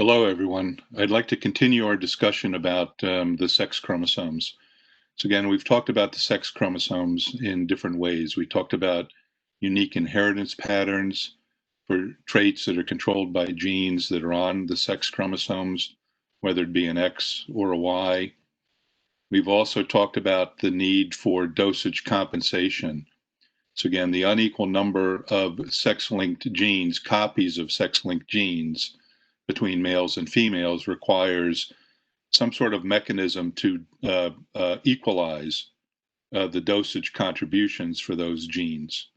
Hello, everyone. I'd like to continue our discussion about the sex chromosomes. So, again, we've talked about the sex chromosomes in different ways. We talked about unique inheritance patterns for traits that are controlled by genes that are on the sex chromosomes, whether it be an X or a Y. We've also talked about the need for dosage compensation. So, again, the unequal number of sex linked genes, copies of sex linked genes between males and females requires some sort of mechanism to equalize the dosage contributions for those genes.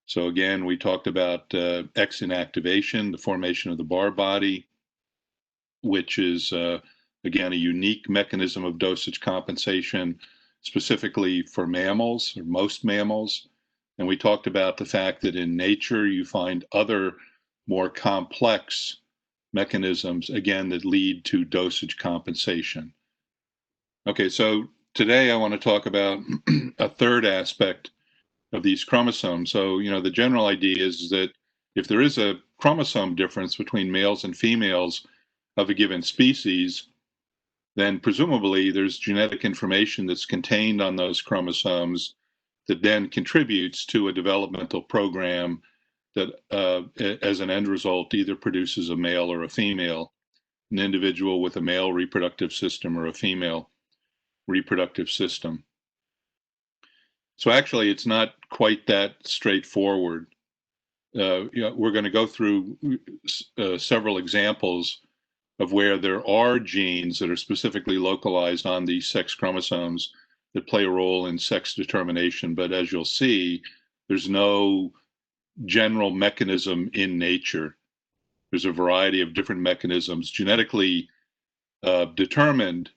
So again, we talked about X inactivation, the formation of the Barr body, which is again a unique mechanism of dosage compensation, specifically for mammals or most mammals. And we talked about the fact that in nature you find other more complex mechanisms, again, that lead to dosage compensation. Okay, so today I want to talk about a third aspect of these chromosomes. So, the general idea is that if there is a chromosome difference between males and females of a given species, then presumably there's genetic information that's contained on those chromosomes that then contributes to a developmental program that, as an end result, either produces a male or a female, an individual with a male reproductive system or a female reproductive system. So actually, it's not quite that straightforward. We're going to go through several examples of where there are genes that are specifically localized on these sex chromosomes that play a role in sex determination. But as you'll see, there's no general mechanism in nature. There's a variety of different mechanisms, genetically determined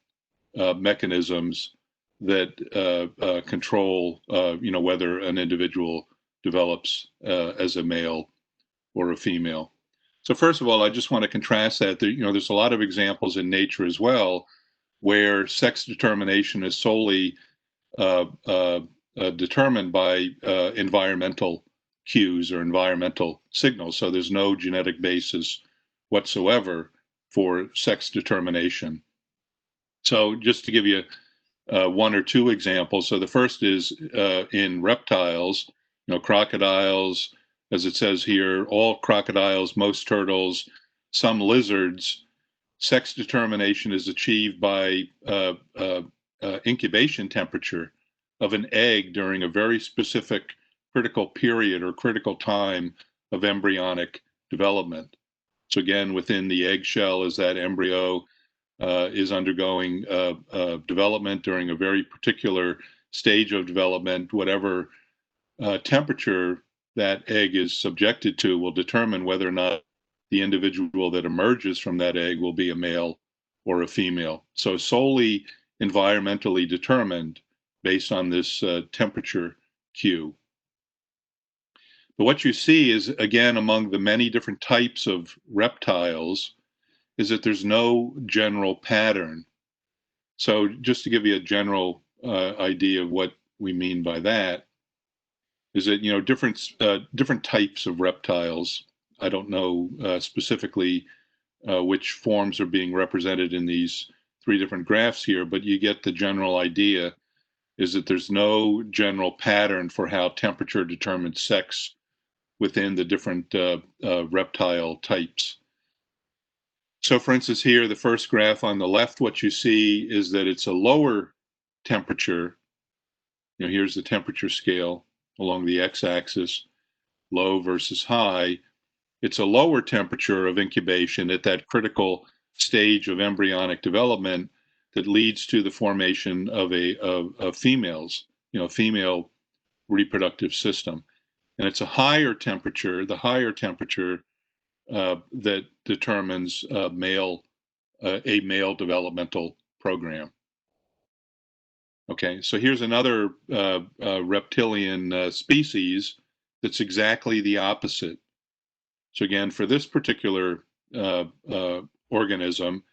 mechanisms that control, whether an individual develops as a male or a female. So first of all, I just want to contrast that. There's a lot of examples in nature as well where sex determination is solely determined by environmental cues or environmental signals. So there's no genetic basis whatsoever for sex determination. So just to give you one or two examples. So the first is in reptiles, crocodiles, as it says here, all crocodiles, most turtles, some lizards. Sex determination is achieved by incubation temperature of an egg during a very specific critical period or critical time of embryonic development. So again, within the eggshell as that embryo is undergoing development during a very particular stage of development, whatever temperature that egg is subjected to will determine whether or not the individual that emerges from that egg will be a male or a female. So solely environmentally determined based on this temperature cue. But what you see is, again, among the many different types of reptiles, is that there's no general pattern. So just to give you a general idea of what we mean by that, is that different types of reptiles. I don't know specifically which forms are being represented in these three different graphs here, but you get the general idea is that there's no general pattern for how temperature determines sex within the different reptile types. So for instance, here, the first graph on the left, what you see is that it's a lower temperature. Here's the temperature scale along the x-axis, low versus high. It's a lower temperature of incubation at that critical stage of embryonic development that leads to the formation of a females, female reproductive system. And it's a higher temperature, the higher temperature that determines a male developmental program. Okay, so here's another reptilian species that's exactly the opposite. So again, for this particular organism,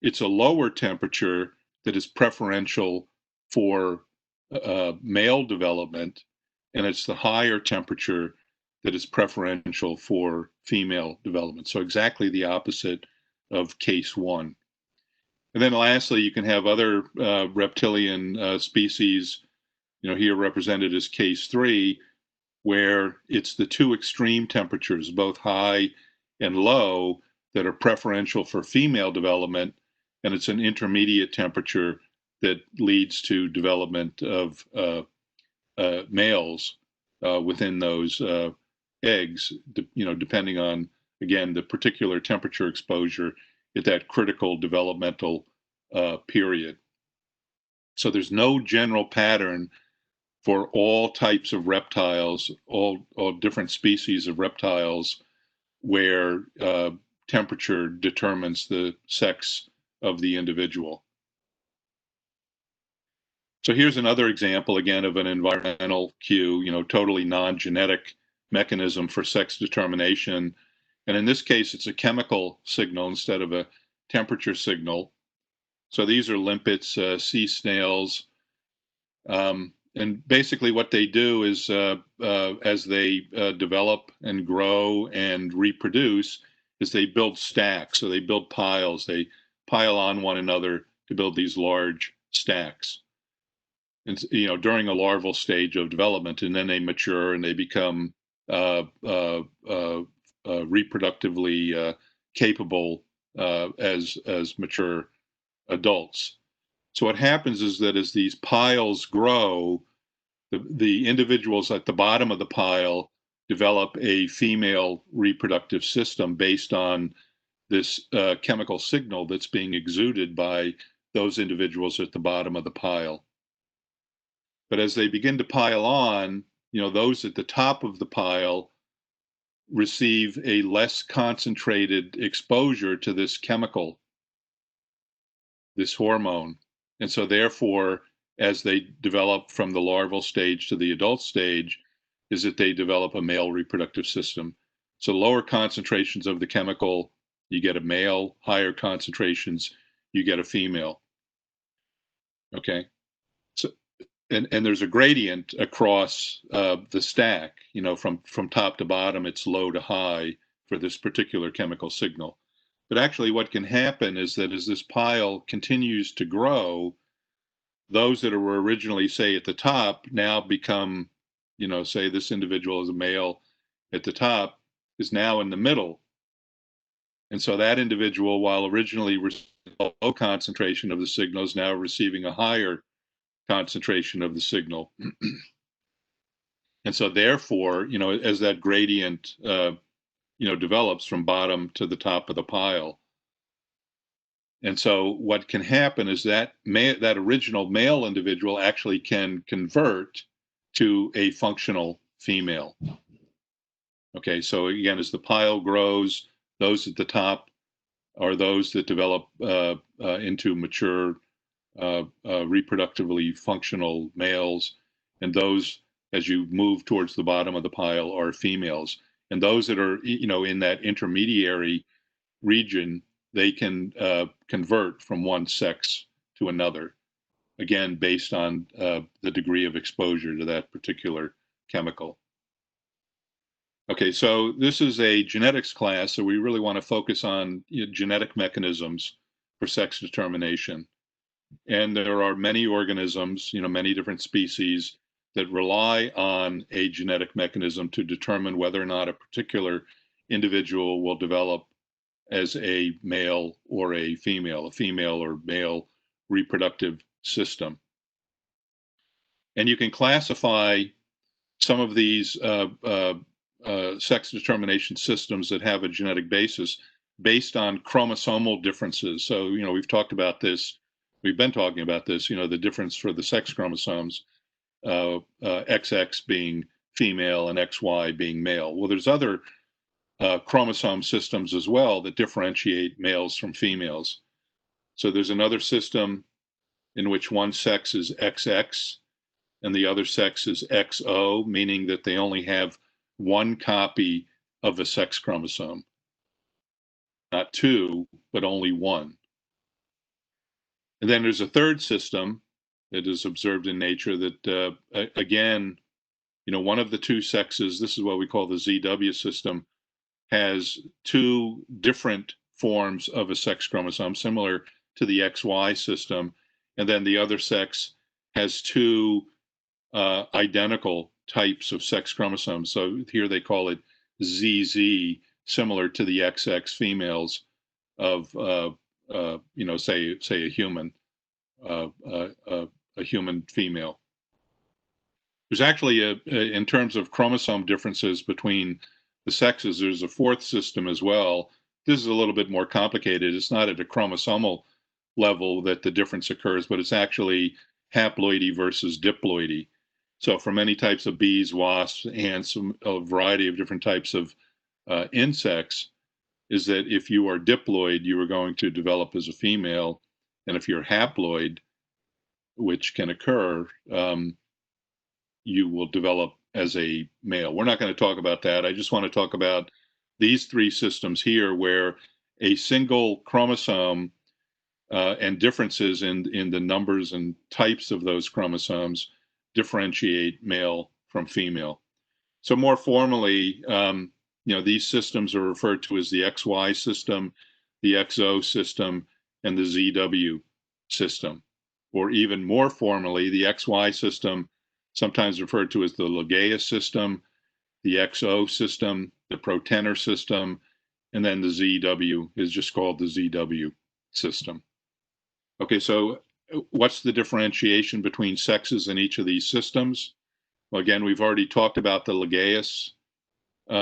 it's a lower temperature that is preferential for male development, and it's the higher temperature that is preferential for female development. So exactly the opposite of case 1. And then lastly, you can have other reptilian species, here represented as case 3, where it's the two extreme temperatures, both high and low, that are preferential for female development, and it's an intermediate temperature that leads to development of males within those eggs, depending on, again, the particular temperature exposure at that critical developmental period. So there's no general pattern for all types of reptiles, all different species of reptiles, where temperature determines the sex of the individual. So here's another example, again, of an environmental cue, totally non-genetic mechanism for sex determination. And in this case, it's a chemical signal instead of a temperature signal. So these are limpets, sea snails. And basically what they do is as they develop and grow and reproduce, is they build stacks. So they build piles. They pile on one another to build these large stacks. And during a larval stage of development, and then they mature and they become reproductively capable as mature adults. So what happens is that as these piles grow, the individuals at the bottom of the pile develop a female reproductive system based on this chemical signal that's being exuded by those individuals at the bottom of the pile. But as they begin to pile on, those at the top of the pile receive a less concentrated exposure to this chemical, this hormone. And so therefore, as they develop from the larval stage to the adult stage, is that they develop a male reproductive system. So lower concentrations of the chemical, you get a male. Higher concentrations, you get a female. Okay. So and there's a gradient across the stack, from top to bottom, it's low to high for this particular chemical signal. But actually what can happen is that as this pile continues to grow, those that were originally, say, at the top now become, say this individual is a male at the top, is now in the middle. And so that individual, while originally receiving a low concentration of the signal, is now receiving a higher concentration of the signal. And so therefore, as that gradient, develops from bottom to the top of the pile. And so what can happen is that that original male individual actually can convert to a functional female. Okay, so again, as the pile grows, those at the top are those that develop into mature reproductively functional males, and those, as you move towards the bottom of the pile, are females. And those that are, in that intermediary region, they can convert from one sex to another, again, based on the degree of exposure to that particular chemical. Okay, so this is a genetics class, so we really want to focus on genetic mechanisms for sex determination. And there are many organisms, many different species that rely on a genetic mechanism to determine whether or not a particular individual will develop as a male or a female or male reproductive system. And you can classify some of these sex determination systems that have a genetic basis based on chromosomal differences. So, we've talked about this. We've been talking about this, the difference for the sex chromosomes, XX being female and XY being male. Well, there's other chromosome systems as well that differentiate males from females. So there's another system in which one sex is XX and the other sex is XO, meaning that they only have one copy of a sex chromosome. Not two, but only one. And then there's a third system that is observed in nature that, again, one of the two sexes, this is what we call the ZW system, has two different forms of a sex chromosome, similar to the XY system, and then the other sex has two identical types of sex chromosomes. So here they call it ZZ, similar to the XX females of say a human, a human female. There's actually in terms of chromosome differences between the sexes, there's a fourth system as well. This is a little bit more complicated. It's not at a chromosomal level that the difference occurs, but it's actually haploidy versus diploidy. So for many types of bees, wasps, ants, a variety of different types of insects, is that if you are diploid, you are going to develop as a female, and if you're haploid, which can occur, you will develop as a male. We're not going to talk about that. I just want to talk about these three systems here, where a single chromosome and differences in the numbers and types of those chromosomes differentiate male from female. So more formally, these systems are referred to as the XY system, the XO system, and the ZW system. Or even more formally, the XY system, sometimes referred to as the Langeus system, the XO system, the Proteiner system, and then the ZW is just called the ZW system. Okay, so what's the differentiation between sexes in each of these systems? Well, again, we've already talked about the Langeus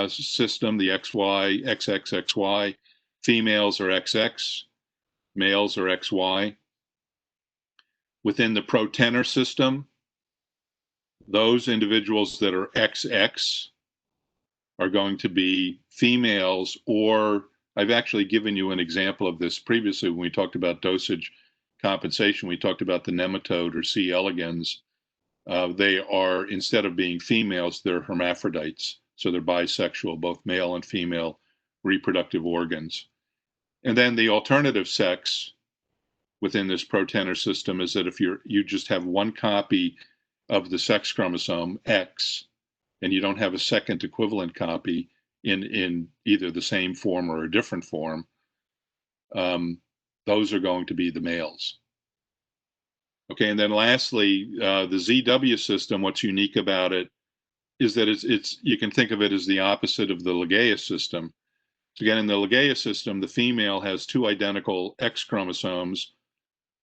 system, the XY, XXXY. Females are XX, males are XY. Within the Proteiner system, those individuals that are XX are going to be females, or I've actually given you an example of this previously when we talked about dosage compensation. We talked about the nematode or C. elegans. They are, instead of being females, they're hermaphrodites. So they're bisexual, both male and female reproductive organs. And then the alternative sex within this Proteiner system is that if you just have one copy of the sex chromosome X, and you don't have a second equivalent copy in either the same form or a different form, those are going to be the males. Okay, and then lastly, the ZW system, what's unique about it is that it's you can think of it as the opposite of the Langeus system. So again, in the Langeus system, the female has two identical X chromosomes,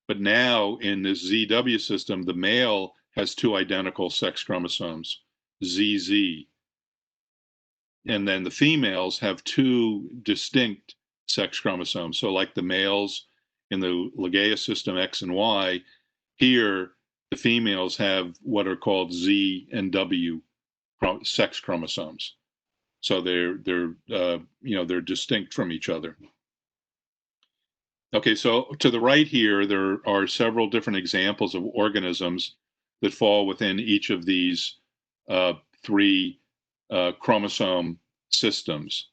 but now in this ZW system, the male has two identical sex chromosomes, ZZ. And then the females have two distinct sex chromosomes. So like the males in the Langeus system, X and Y, here the females have what are called Z and W sex chromosomes. So they're distinct from each other. Okay, so to the right here, there are several different examples of organisms that fall within each of these three chromosome systems,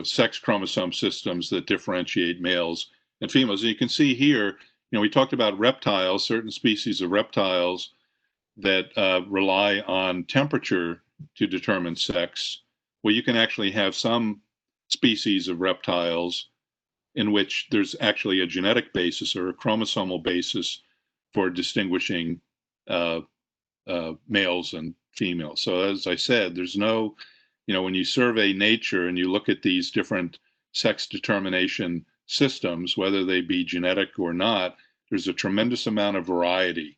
sex chromosome systems that differentiate males and females. And you can see here, we talked about reptiles, certain species of reptiles that rely on temperature to determine sex. Well, you can actually have some species of reptiles in which there's actually a genetic basis or a chromosomal basis for distinguishing males and females. So as I said, there's no, when you survey nature and you look at these different sex determination systems, whether they be genetic or not, there's a tremendous amount of variety.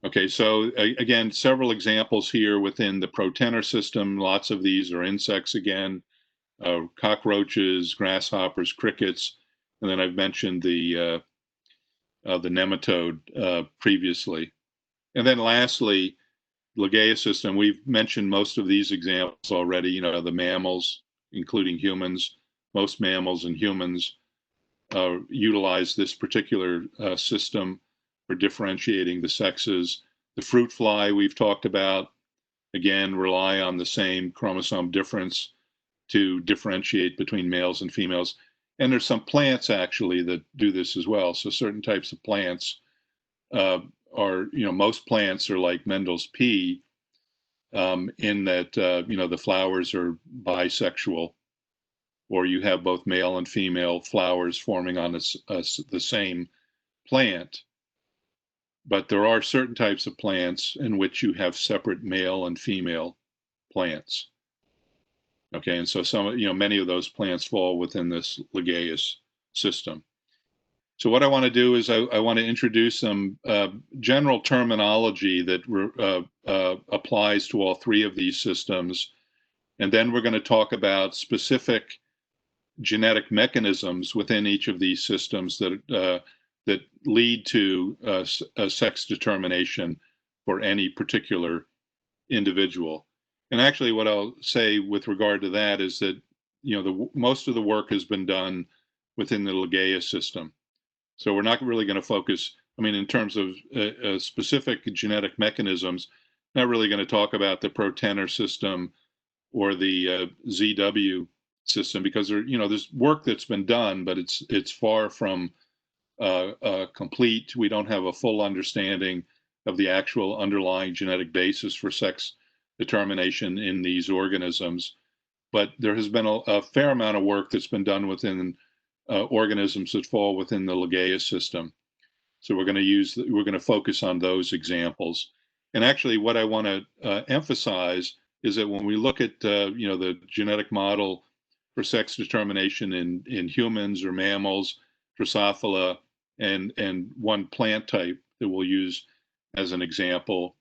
Okay, so again, several examples here within the Proteiner system. Lots of these are insects again, cockroaches, grasshoppers, crickets, and then I've mentioned the nematode previously. And then lastly, Langeus system, we've mentioned most of these examples already, the mammals, including humans. Most mammals and humans utilize this particular system for differentiating the sexes. The fruit fly we've talked about, again, rely on the same chromosome difference to differentiate between males and females. And there's some plants actually that do this as well. So certain types of plants most plants are like Mendel's pea in that, the flowers are bisexual. or you have both male and female flowers forming on the same plant. But there are certain types of plants in which you have separate male and female plants. Okay, and so many of those plants fall within this Ligaeus system. So what I want to do is I want to introduce some general terminology that applies to all three of these systems. And then we're going to talk about specific genetic mechanisms within each of these systems that lead to a sex determination for any particular individual. And actually, what I'll say with regard to that is that most of the work has been done within the Ligaeus system. So we're not really going to focus. I mean, in terms of specific genetic mechanisms, not really going to talk about the Protenor system or the ZW system, because there's work that's been done, but it's far from complete. We don't have a full understanding of the actual underlying genetic basis for sex determination in these organisms. But there has been a fair amount of work that's been done within organisms that fall within the Ligaeus system. So we're going to focus on those examples. And actually, what I want to emphasize is that when we look at the genetic model for sex determination in humans or mammals, Drosophila, and one plant type that we'll use as an example,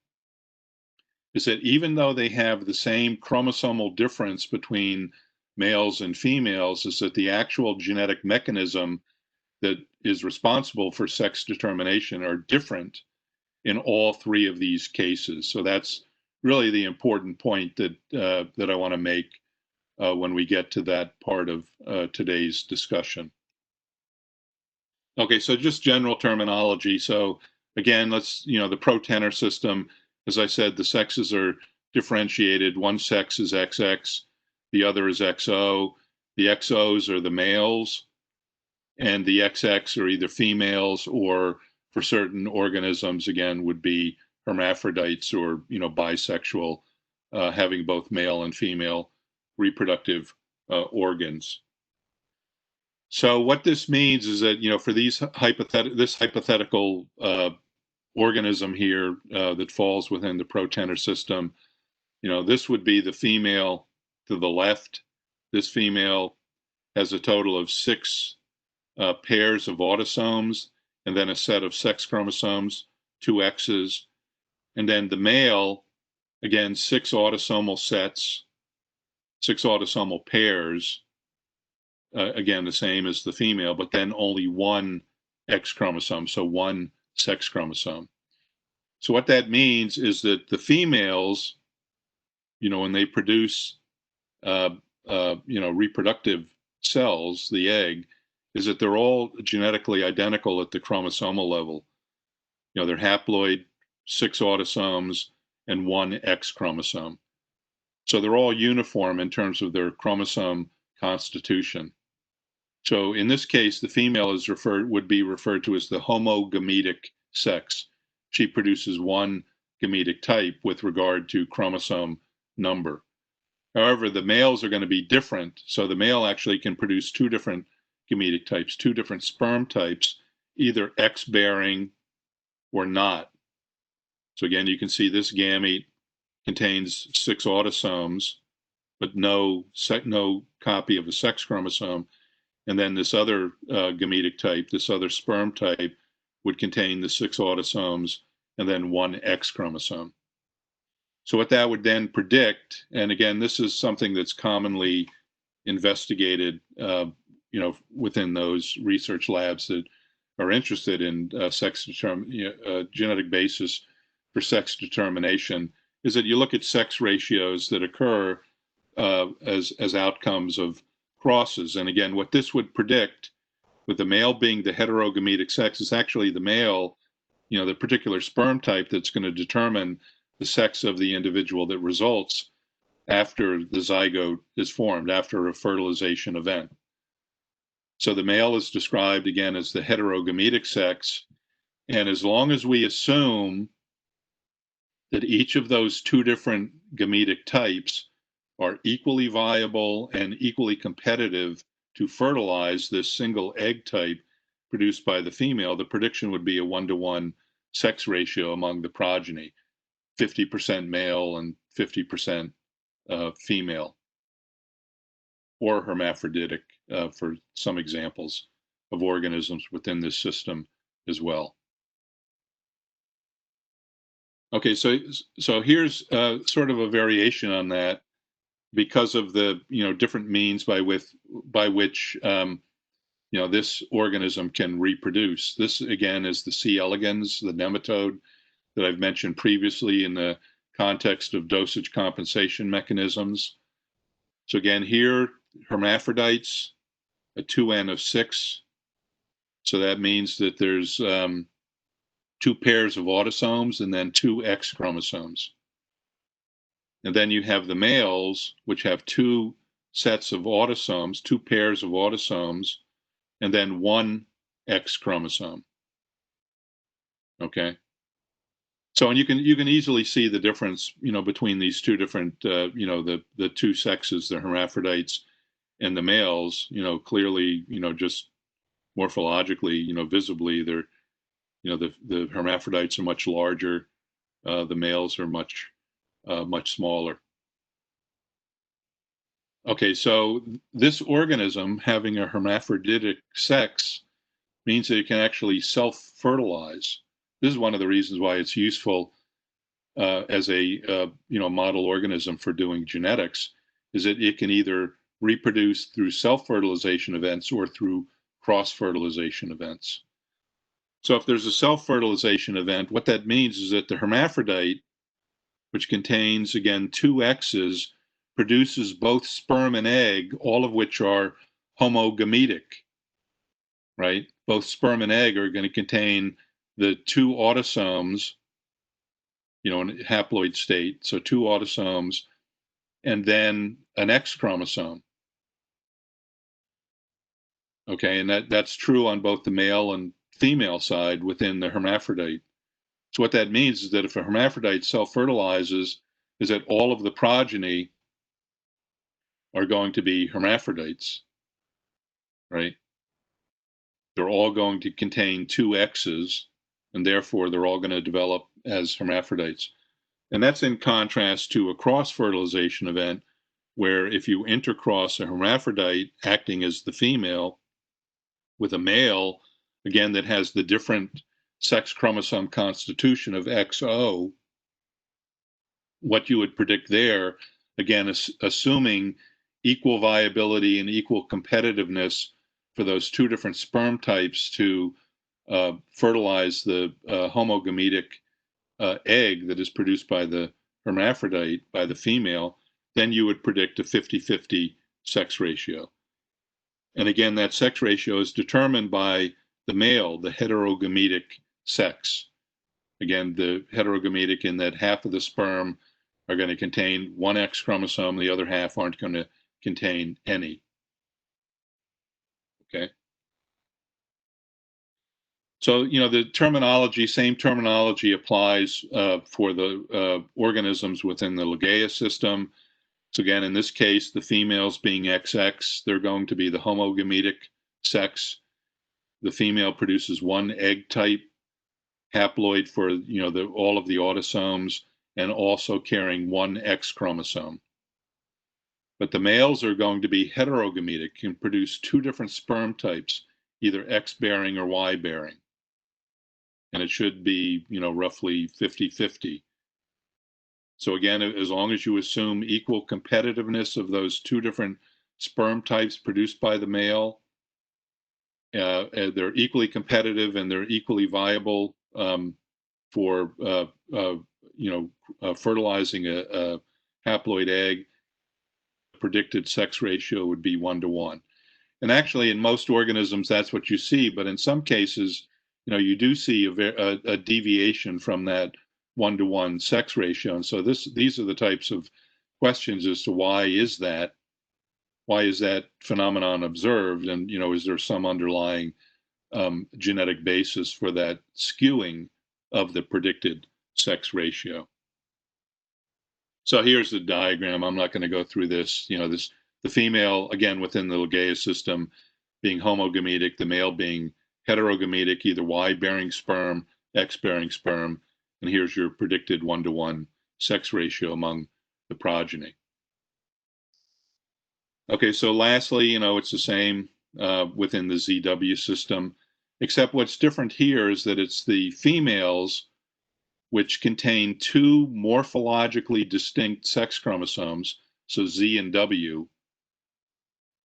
is that even though they have the same chromosomal difference between males and females, is that the actual genetic mechanism that is responsible for sex determination are different in all three of these cases. So that's really the important point that I want to make when we get to that part of today's discussion. Okay, so just general terminology. So again, the Protenor system, as I said, the sexes are differentiated. One sex is XX, the other is XO. The XOs are the males, and the XX are either females, or for certain organisms, again, would be hermaphrodites or bisexual, having both male and female reproductive organs. So what this means is that for this hypothetical organism here that falls within the Protenor system, this would be the female to the left. This female has a total of 6 pairs of autosomes, and then a set of sex chromosomes, 2 X's. And then the male, again, 6 autosomal sets, 6 autosomal pairs, again, the same as the female, but then only 1 X chromosome, so 1 sex chromosome. So what that means is that the females, when they produce, reproductive cells, the egg, is that they're all genetically identical at the chromosomal level. They're haploid, 6 autosomes, and 1 X chromosome. So they're all uniform in terms of their chromosome constitution. So in this case, the female would be referred to as the homogametic sex. She produces 1 gametic type with regard to chromosome number. However, the males are going to be different. So the male actually can produce 2 different gametic types, 2 different sperm types, either X-bearing or not. So again, you can see this gamete contains 6 autosomes, but no copy of a sex chromosome. And then this other gametic type, this other sperm type, would contain the 6 autosomes and then 1 X chromosome. So what that would then predict, and again, this is something that's commonly investigated, within those research labs that are interested in genetic basis for sex determination, is that you look at sex ratios that occur as outcomes of crosses. And again, what this would predict, with the male being the heterogametic sex, is actually the male, the particular sperm type that's going to determine the sex of the individual that results after the zygote is formed, after a fertilization event. So the male is described again as the heterogametic sex. And as long as we assume that each of those 2 different gametic types are equally viable and equally competitive to fertilize this single egg type produced by the female, the prediction would be a 1-to-1 sex ratio among the progeny, 50% male and 50% female, or hermaphroditic for some examples of organisms within this system as well. Okay, so here's sort of a variation on that because of the different means by which this organism can reproduce. This again is the C. elegans, the nematode that I've mentioned previously in the context of dosage compensation mechanisms. So again, here hermaphrodites, a 2n of 6. So that means that there's 2 pairs of autosomes and then 2 X chromosomes. And then you have the males, which have 2 sets of autosomes, 2 pairs of autosomes, and then 1 X chromosome. Okay. So, and you can easily see the difference, between these two different, the two sexes, the hermaphrodites and the males. Clearly, just morphologically, visibly, they're, the hermaphrodites are much larger, the males are much smaller. Okay, so this organism having a hermaphroditic sex means that it can actually self-fertilize. This is one of the reasons why it's useful as a model organism for doing genetics, is that it can either reproduce through self-fertilization events or through cross-fertilization events. So if there's a self-fertilization event, what that means is that the hermaphrodite, which contains, again, 2 X's, produces both sperm and egg, all of which are homogametic, right? Both sperm and egg are going to contain the 2 autosomes, in a haploid state, so 2 autosomes, and then an X chromosome. Okay, and that's true on both the male and female side within the hermaphrodite. So what that means is that if a hermaphrodite self-fertilizes, is that all of the progeny are going to be hermaphrodites, right? They're all going to contain 2 X's, and therefore they're all going to develop as hermaphrodites. And that's in contrast to a cross-fertilization event, where if you intercross a hermaphrodite acting as the female with a male, again, that has the different sex chromosome constitution of XO, what you would predict there, again, assuming equal viability and equal competitiveness for those 2 different sperm types to fertilize the homogametic egg that is produced by the hermaphrodite, by the female, then you would predict a 50-50 sex ratio. And again, that sex ratio is determined by the male, the heterogametic sex. Again, the heterogametic in that half of the sperm are going to contain 1 X chromosome, the other half aren't going to contain any. Okay. So, the terminology, same terminology applies for the organisms within the Lagea system. So again, in this case, the females being XX, they're going to be the homogametic sex. The female produces 1 egg type haploid for all of the autosomes and also carrying 1 X chromosome. But the males are going to be heterogametic, can produce 2 different sperm types, either X bearing or Y bearing. And it should be, roughly 50-50. So again, as long as you assume equal competitiveness of those 2 different sperm types produced by the male, they're equally competitive and they're equally viable for fertilizing a haploid egg. Predicted sex ratio would be 1-to-1. And actually, in most organisms, that's what you see. But in some cases, you do see a deviation from that 1-to-1 sex ratio. And so these are the types of questions as to why is that phenomenon observed, and is there some underlying genetic basis for that skewing of the predicted sex ratio? So here's the diagram. I'm not going to go through this. The female, again, within the Legaia system, being homogametic, the male being heterogametic, either Y-bearing sperm, X-bearing sperm, and here's your predicted 1-to-1 sex ratio among the progeny. Okay, so lastly, it's the same within the ZW system, except what's different here is that it's the females which contain two morphologically distinct sex chromosomes, so Z and W.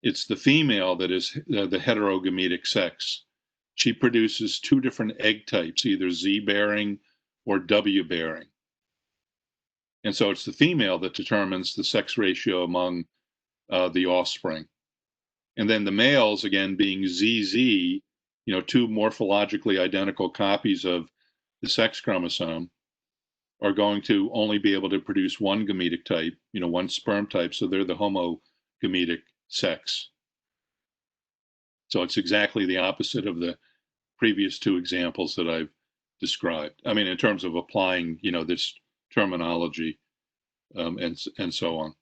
It's the female that is the heterogametic sex. She produces two different egg types, either Z bearing or W bearing. And so it's the female that determines the sex ratio among the offspring. And then the males, again, being ZZ, two morphologically identical copies of the sex chromosome, are going to only be able to produce one gametic type, one sperm type. So they're the homogametic sex. So it's exactly the opposite of the previous two examples that I've described. I mean, in terms of applying, this terminology and so on.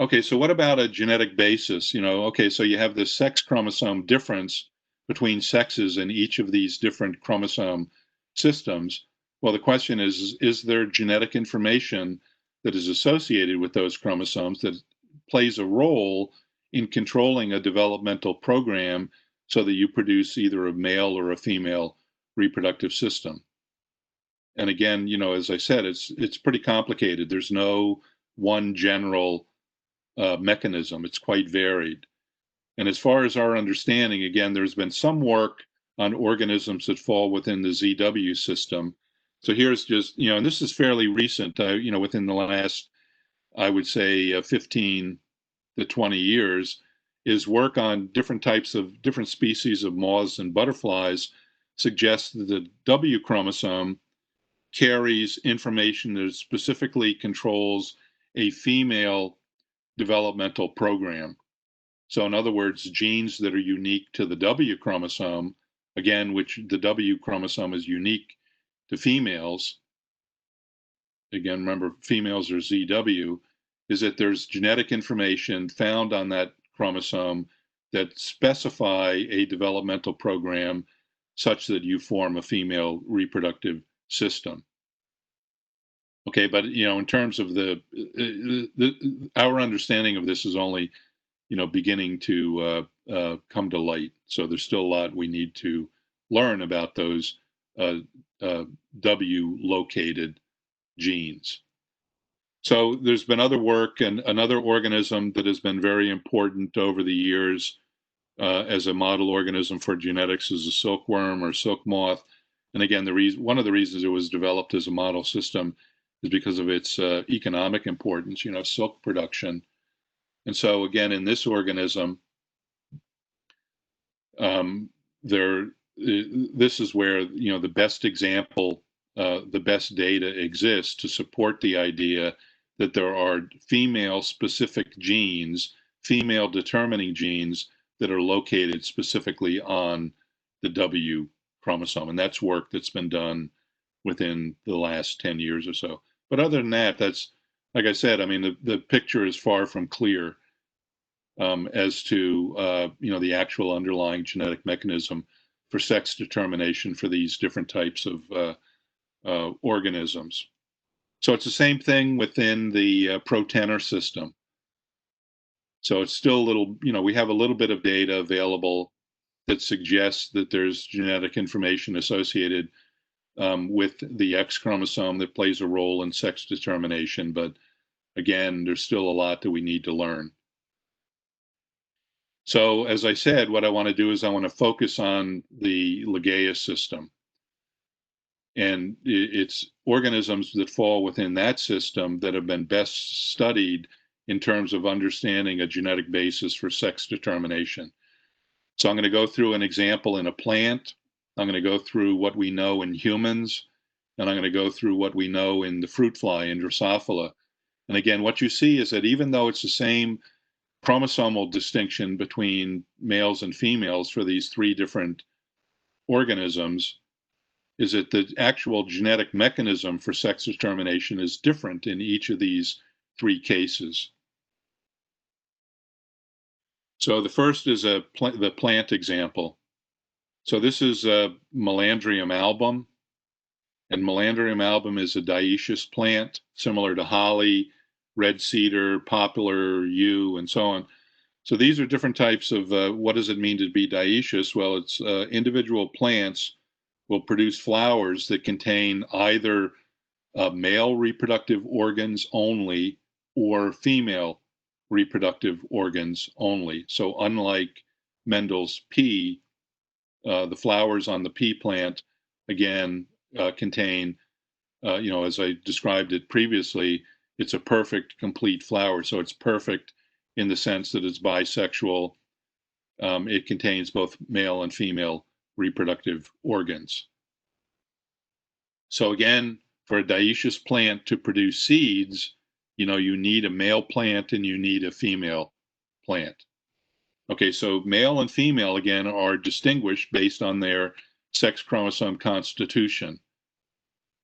Okay, so what about a genetic basis? Okay, so you have this sex chromosome difference between sexes in each of these different chromosome systems. Well, the question is there genetic information that is associated with those chromosomes that plays a role in controlling a developmental program so that you produce either a male or a female reproductive system? And again, as I said, it's pretty complicated. There's no one general mechanism. It's quite varied. And as far as our understanding, again, there's been some work on organisms that fall within the ZW system. So here's just, and this is fairly recent, within the last, I would say, 15 to 20 years, is work on different species of moths and butterflies suggests that the W chromosome carries information that specifically controls a female developmental program. So in other words, genes that are unique to the W chromosome, again, which the W chromosome is unique to females, again, remember females are ZW, is that there's genetic information found on that chromosome that specify a developmental program such that you form a female reproductive system. Okay, but in terms of our understanding of this is only beginning to come to light. So there's still a lot we need to learn about those W-located genes. So there's been other work, and another organism that has been very important over the years as a model organism for genetics is a silkworm or silk moth. And again, one of the reasons it was developed as a model system is because of its economic importance, silk production. And so again, in this organism, this is where the best example, the best data exists to support the idea that there are female-specific genes, female-determining genes that are located specifically on the W chromosome, and that's work that's been done within the last 10 years or so. But other than that, that's like I said. I mean, the picture is far from clear as to the actual underlying genetic mechanism for sex determination for these different types of organisms. So it's the same thing within the ProTenor system. So it's still a little, we have a little bit of data available that suggests that there's genetic information associated with the X chromosome that plays a role in sex determination. But again, there's still a lot that we need to learn. So as I said, what I want to do is I want to focus on the Legaia system. And it's organisms that fall within that system that have been best studied in terms of understanding a genetic basis for sex determination. So I'm going to go through an example in a plant. I'm going to go through what we know in humans, and I'm going to go through what we know in the fruit fly, in Drosophila. And again, what you see is that even though it's the same chromosomal distinction between males and females for these three different organisms, is that the actual genetic mechanism for sex determination is different in each of these three cases. So the first is the plant example. So this is Melandrium album, and Melandrium album is a dioecious plant similar to holly, red cedar, poplar, yew, and so on. So these are different types of what does it mean to be dioecious? Well, it's individual plants will produce flowers that contain either male reproductive organs only or female reproductive organs only. So unlike Mendel's pea, the flowers on the pea plant, again, contain, as I described it previously, it's a perfect, complete flower. So it's perfect in the sense that it's bisexual. It contains both male and female reproductive organs. So again, for a dioecious plant to produce seeds, you need a male plant and you need a female plant. Okay, so male and female, again, are distinguished based on their sex chromosome constitution.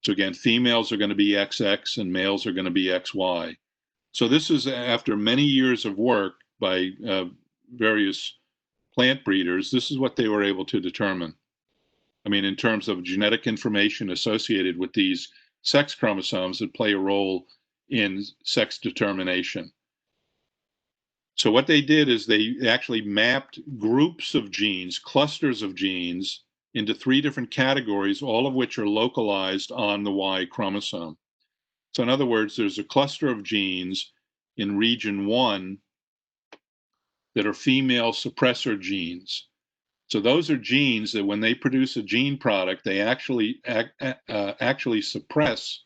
So again, females are going to be XX and males are going to be XY. So this is after many years of work by various plant breeders, this is what they were able to determine. I mean, in terms of genetic information associated with these sex chromosomes that play a role in sex determination. So what they did is they actually mapped groups of genes, clusters of genes, into three different categories, all of which are localized on the Y chromosome. So in other words, there's a cluster of genes in region 1 that are female suppressor genes. So those are genes that when they produce a gene product, they actually suppress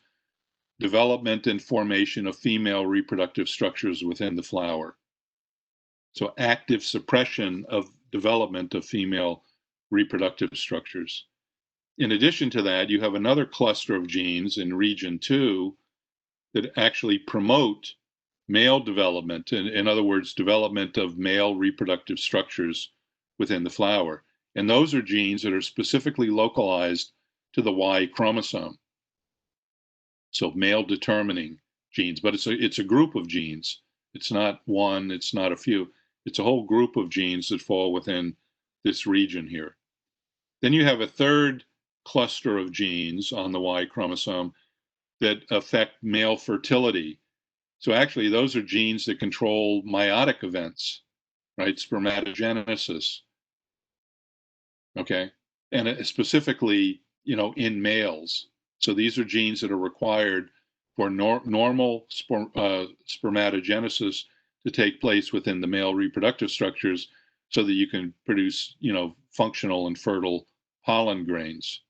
development and formation of female reproductive structures within the flower. So active suppression of development of female reproductive structures. In addition to that, you have another cluster of genes in region 2 that actually promote male development, in other words, development of male reproductive structures within the flower. And those are genes that are specifically localized to the Y chromosome. So male determining genes, but it's a group of genes. It's not one, it's not a few. It's a whole group of genes that fall within this region here. Then you have a third cluster of genes on the Y chromosome that affect male fertility. So actually, those are genes that control meiotic events, right? Spermatogenesis. Okay. And specifically, in males. So these are genes that are required for normal spermatogenesis to take place within the male reproductive structures so that you can produce, functional and fertile pollen grains.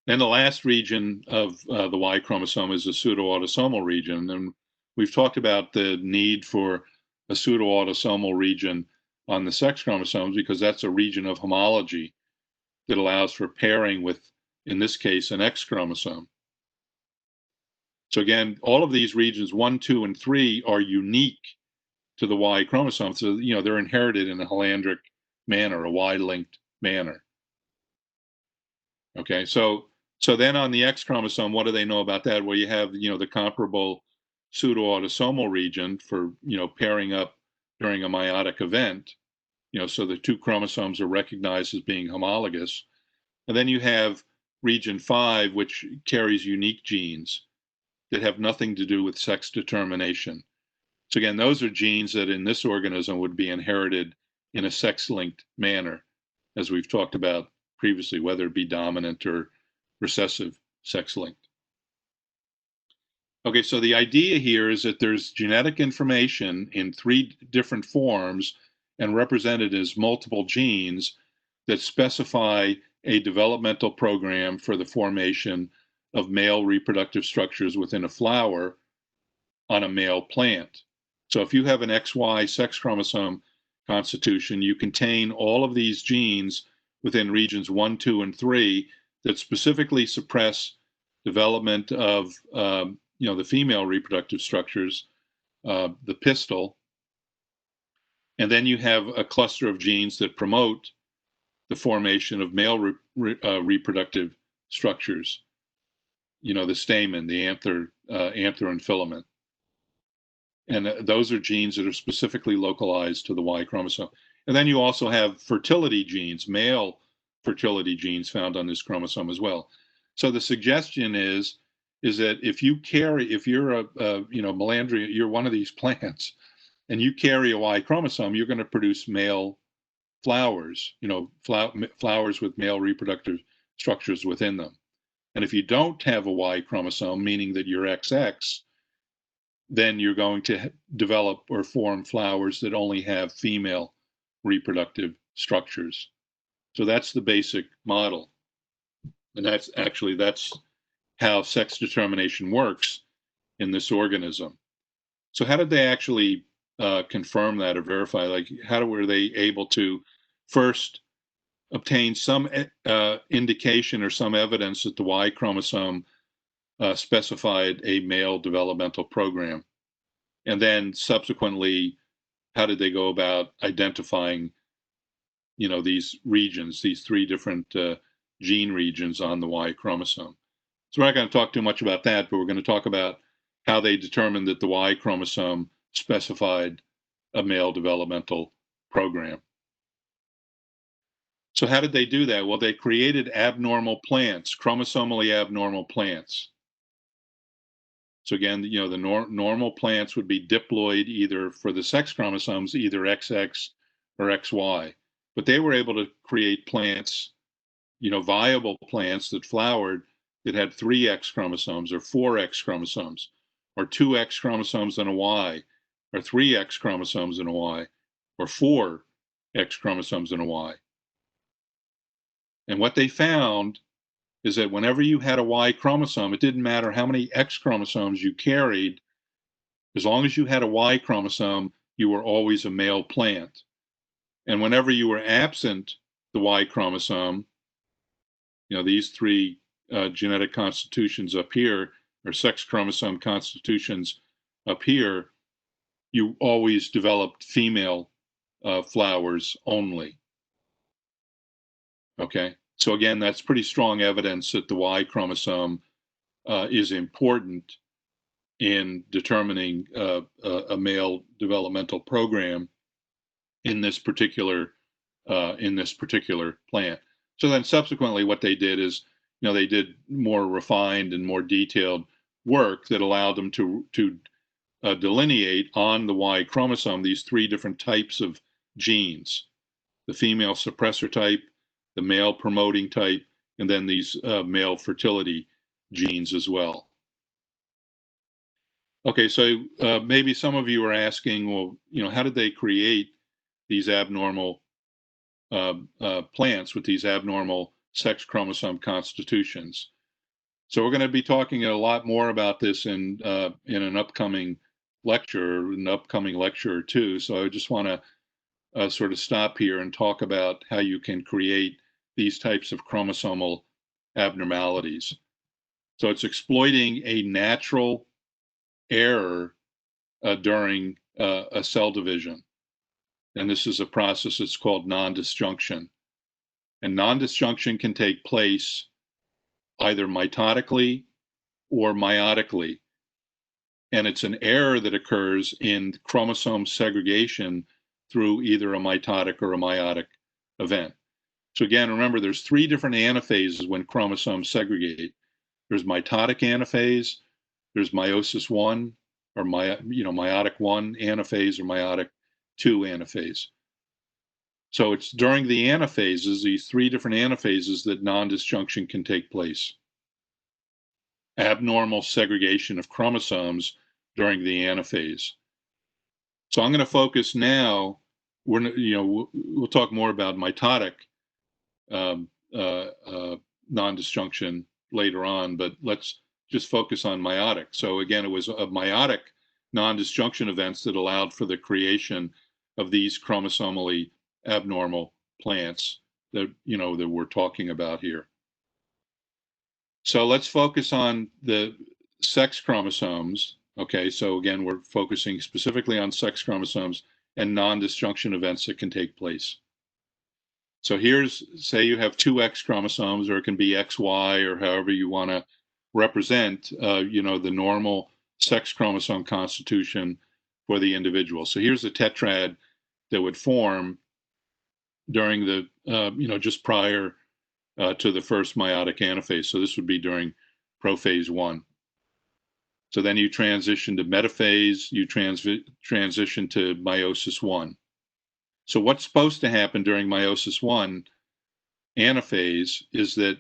And the last region of the Y chromosome is the pseudoautosomal region. And we've talked about the need for a pseudoautosomal region on the sex chromosomes because that's a region of homology that allows for pairing with, in this case, an X chromosome. So again, all of these regions 1, 2, and 3 are unique to the Y chromosome. So, they're inherited in a halandric manner, a Y-linked manner. Okay, so then on the X chromosome, what do they know about that? Well, you have, the comparable pseudoautosomal region for, pairing up during a meiotic event, so the two chromosomes are recognized as being homologous. And then you have region 5, which carries unique genes that have nothing to do with sex determination. So again, those are genes that in this organism would be inherited in a sex-linked manner, as we've talked about previously, whether it be dominant or recessive sex-linked. Okay, so the idea here is that there's genetic information in 3 different forms and represented as multiple genes that specify a developmental program for the formation of male reproductive structures within a flower on a male plant. So if you have an XY sex chromosome constitution, you contain all of these genes within regions 1, 2, and 3 that specifically suppress development of the female reproductive structures, the pistil. And then you have a cluster of genes that promote the formation of male reproductive structures. The stamen, the anther and filament. And those are genes that are specifically localized to the Y chromosome. And then you also have fertility genes, male fertility genes found on this chromosome as well. So the suggestion is that if you're a Melandria, you're one of these plants, and you carry a Y chromosome, you're going to produce male flowers, flowers with male reproductive structures within them. And if you don't have a Y chromosome, meaning that you're XX, then you're going to develop or form flowers that only have female reproductive structures. So that's the basic model. And that's how sex determination works in this organism. So how did they actually confirm that or verify? Like, were they able to first obtain some indication or some evidence that the Y chromosome specified a male developmental program? And then subsequently, how did they go about identifying, these regions, these three different gene regions on the Y chromosome? So we're not going to talk too much about that, but we're going to talk about how they determined that the Y chromosome specified a male developmental program. So how did they do that? Well, they created abnormal plants, chromosomally abnormal plants. So again, the normal plants would be diploid either for the sex chromosomes, either XX or XY. But they were able to create plants, viable plants that flowered that had 3 X chromosomes or 4 X chromosomes or 2 X chromosomes and a Y or 3 X chromosomes and a Y or 4 X chromosomes and a Y. And what they found is that whenever you had a Y chromosome, it didn't matter how many X chromosomes you carried, as long as you had a Y chromosome, you were always a male plant. And whenever you were absent the Y chromosome, these 3 genetic constitutions up here, or sex chromosome constitutions up here, you always developed female flowers only. Okay, so again, that's pretty strong evidence that the Y chromosome is important in determining a male developmental program in this particular plant. So then subsequently what they did is, they did more refined and more detailed work that allowed them to delineate on the Y chromosome these 3 different types of genes: the female suppressor type, the male promoting type, and then these male fertility genes as well. Okay, so maybe some of you are asking, well, how did they create these abnormal plants with these abnormal sex chromosome constitutions? So we're going to be talking a lot more about this in an upcoming lecture, or two. So I just want to sort of stop here and talk about how you can create these types of chromosomal abnormalities. So it's exploiting a natural error during a cell division. And this is a process that's called non-disjunction. And non-disjunction can take place either mitotically or meiotically. And it's an error that occurs in chromosome segregation through either a mitotic or a meiotic event. So again, remember, there's 3 different anaphases when chromosomes segregate. There's mitotic anaphase, there's meiosis 1, or meiotic 1 anaphase, or meiotic 2 anaphase. So it's during the anaphases, these 3 different anaphases, that non-disjunction can take place. Abnormal segregation of chromosomes during the anaphase. So I'm going to focus now. We'll talk more about mitotic non-disjunction later on, but let's just focus on meiotic. So again, it was a meiotic non-disjunction events that allowed for the creation of these chromosomally abnormal plants that we're talking about here. So let's focus on the sex chromosomes. Okay, so again, we're focusing specifically on sex chromosomes and non-disjunction events that can take place. So here's, say you have two X chromosomes, or it can be XY, or however you want to represent, the normal sex chromosome constitution for the individual. So here's a tetrad that would form during the, just prior to the first meiotic anaphase. So this would be during prophase 1. So then you transition to metaphase, you transition to meiosis 1. So what's supposed to happen during meiosis 1 anaphase is that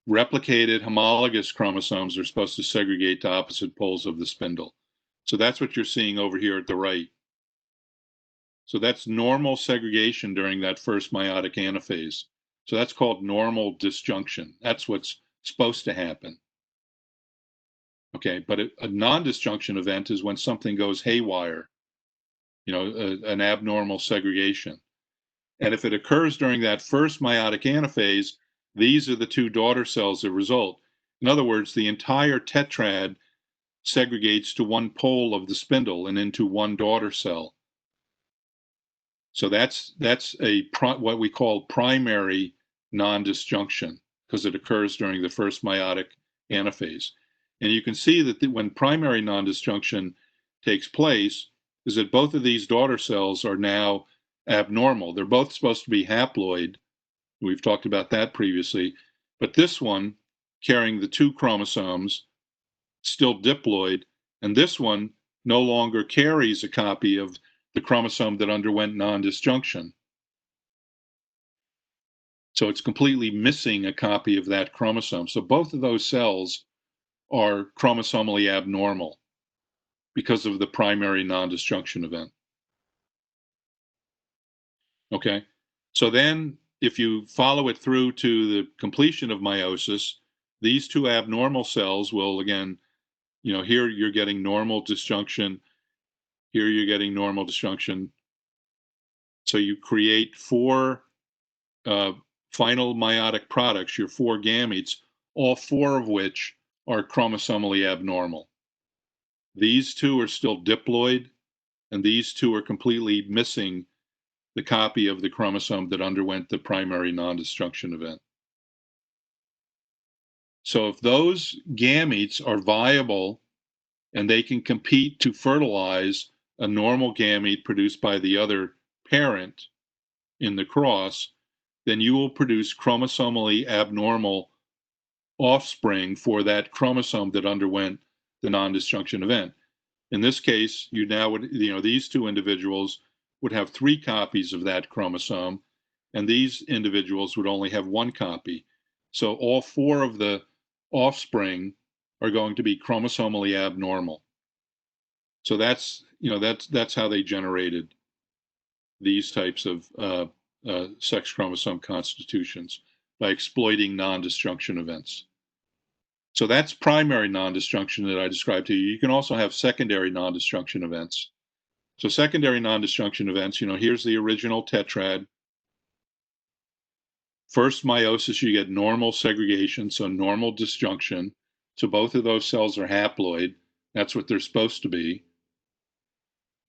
replicated homologous chromosomes are supposed to segregate to opposite poles of the spindle. So that's what you're seeing over here at the right. So that's normal segregation during that first meiotic anaphase. So that's called normal disjunction. That's what's supposed to happen. Okay, but a non-disjunction event is when something goes haywire, an abnormal segregation. And if it occurs during that first meiotic anaphase, these are the two daughter cells that result. In other words, the entire tetrad segregates to one pole of the spindle and into one daughter cell. So that's what we call primary non-disjunction, because it occurs during the first meiotic anaphase. And you can see that when primary non-disjunction takes place, is that both of these daughter cells are now abnormal. They're both supposed to be haploid. We've talked about that previously. But this one, carrying the two chromosomes, still diploid, and this one no longer carries a copy of the chromosome that underwent non-disjunction. So it's completely missing a copy of that chromosome. So both of those cells are chromosomally abnormal because of the primary non-disjunction event. Okay, so then if you follow it through to the completion of meiosis, these two abnormal cells will again, here you're getting normal disjunction, here you're getting normal disjunction. So you create four final meiotic products, your four gametes, all four of which are chromosomally abnormal. These two are still diploid, and these two are completely missing the copy of the chromosome that underwent the primary non-disjunction event. So if those gametes are viable and they can compete to fertilize a normal gamete produced by the other parent in the cross, then you will produce chromosomally abnormal offspring for that chromosome that underwent the non-disjunction event. In this case, you now would, these two individuals would have 3 copies of that chromosome, and these individuals would only have 1 copy. So all 4 of the offspring are going to be chromosomally abnormal. So that's how they generated these types of sex chromosome constitutions, by exploiting non-disjunction events. So that's primary non-disjunction that I described to you. You can also have secondary non-disjunction events. So secondary non-disjunction events, here's the original tetrad. First meiosis, you get normal segregation, so normal disjunction. So both of those cells are haploid. That's what they're supposed to be.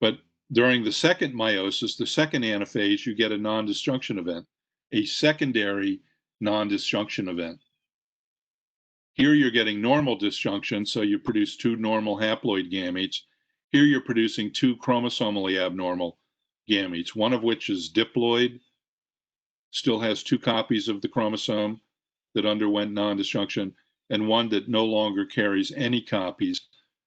But during the second meiosis, the second anaphase, you get a non-disjunction event, a secondary non-disjunction event. Here you're getting normal disjunction, so you produce 2 normal haploid gametes. Here you're producing 2 chromosomally abnormal gametes, one of which is diploid, still has 2 copies of the chromosome that underwent non-disjunction, and one that no longer carries any copies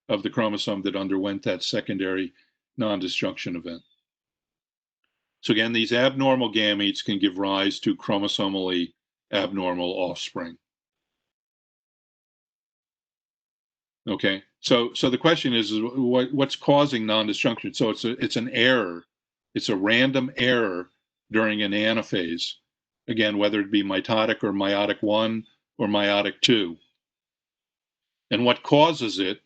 of the chromosome that underwent that secondary non-disjunction event. So again, these abnormal gametes can give rise to chromosomally abnormal offspring. Okay, so the question is what's causing non-disjunction? So it's an error. It's a random error during an anaphase. Again, whether it be mitotic or meiotic 1 or meiotic 2. And what causes it?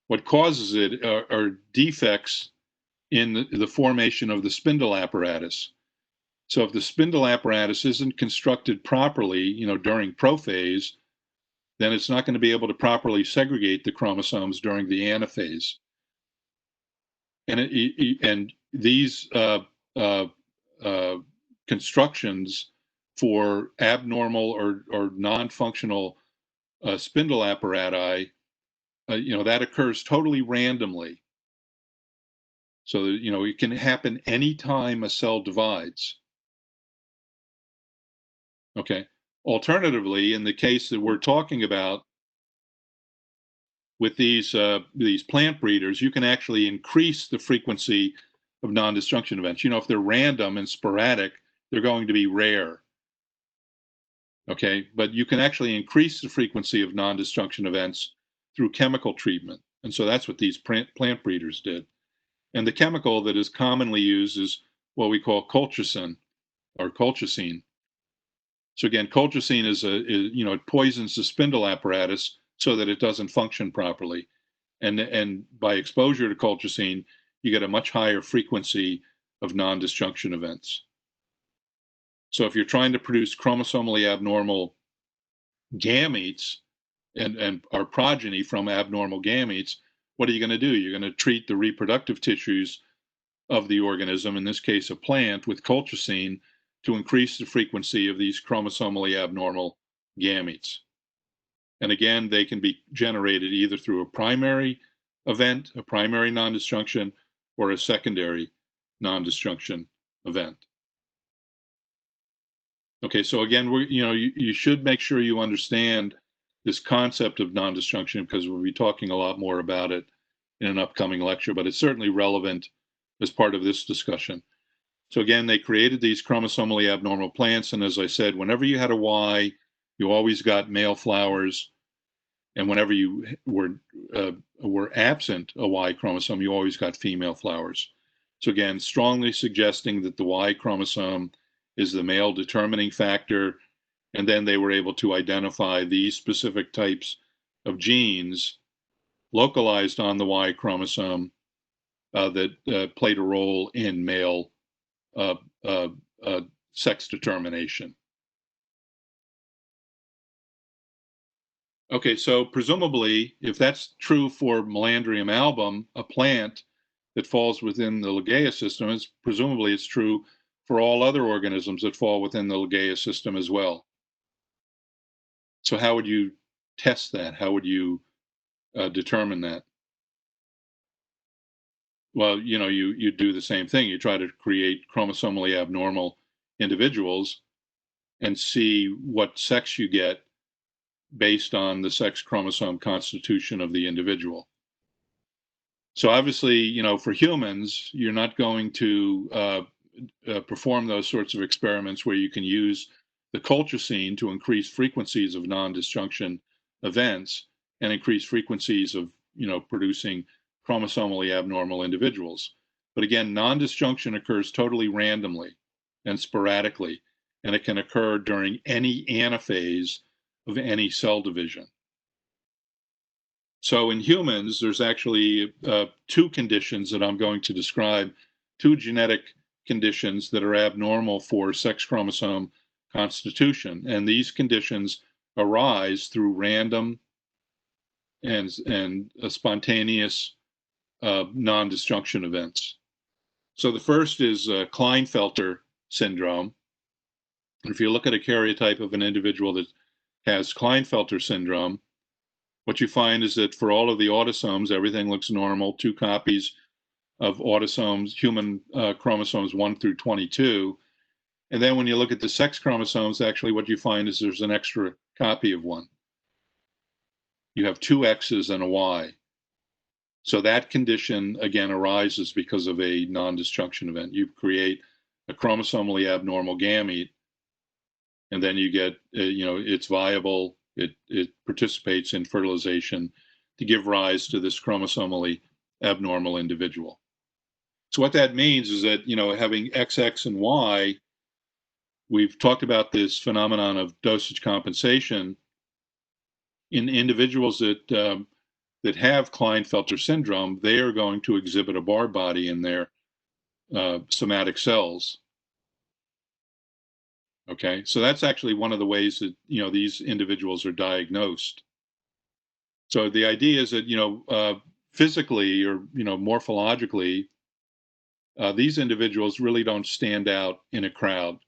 What causes it are defects in the formation of the spindle apparatus. So if the spindle apparatus isn't constructed properly, during prophase, then it's not going to be able to properly segregate the chromosomes during the anaphase. And these constructions for abnormal or non-functional spindle apparati, that occurs totally randomly. So, it can happen anytime a cell divides. Okay. Alternatively, in the case that we're talking about with these plant breeders, you can actually increase the frequency of non-destruction events. If they're random and sporadic, they're going to be rare. Okay, but you can actually increase the frequency of non-destruction events through chemical treatment, and so that's what these plant breeders did. And the chemical that is commonly used is what we call colchicine or colchicine. So again, colchicine it poisons the spindle apparatus so that it doesn't function properly. And by exposure to colchicine, you get a much higher frequency of non-destruction events. So if you're trying to produce chromosomally abnormal gametes and our progeny from abnormal gametes, what are you going to do? You're going to treat the reproductive tissues of the organism, in this case a plant, with colchicine to increase the frequency of these chromosomally abnormal gametes. And again, they can be generated either through a primary event, a primary non-destruction, or a secondary non-destruction event. Okay, so again, you should make sure you understand this concept of non-destruction, because we'll be talking a lot more about it in an upcoming lecture, but it's certainly relevant as part of this discussion. So again, they created these chromosomally abnormal plants, and as I said, whenever you had a Y, you always got male flowers, and whenever you were absent a Y chromosome, you always got female flowers. So again, strongly suggesting that the Y chromosome is the male determining factor, and then they were able to identify these specific types of genes localized on the Y chromosome that played a role in male sex determination. Okay, so presumably, if that's true for Melandrium album, a plant that falls within the Ligea system, presumably it's true for all other organisms that fall within the Ligea system as well. So how would you test that? How would you determine that? Well, you do the same thing. You try to create chromosomally abnormal individuals and see what sex you get based on the sex chromosome constitution of the individual. So obviously, for humans, you're not going to perform those sorts of experiments where you can use the colchicine to increase frequencies of non-disjunction events and increase frequencies of, producing chromosomally abnormal individuals. But again, non-disjunction occurs totally randomly and sporadically, and it can occur during any anaphase of any cell division. So in humans, there's actually two conditions that I'm going to describe, two genetic conditions that are abnormal for sex chromosome constitution. And these conditions arise through random and spontaneous non-disjunction events. So the first is Klinefelter syndrome. If you look at a karyotype of an individual that has Klinefelter syndrome, what you find is that for all of the autosomes, everything looks normal, 2 copies of autosomes, human chromosomes 1 through 22. And then when you look at the sex chromosomes, actually what you find is there's an extra copy of one. You have 2 X's and a Y. So that condition, again, arises because of a non-disjunction event. You create a chromosomally abnormal gamete, and then you get, it's viable, it participates in fertilization to give rise to this chromosomally abnormal individual. So what that means is that, having XX and Y, we've talked about this phenomenon of dosage compensation in individuals that have Klinefelter syndrome. They are going to exhibit a Barr body in their somatic cells. Okay, so that's actually one of the ways that these individuals are diagnosed. So the idea is that physically or morphologically, these individuals really don't stand out in a crowd.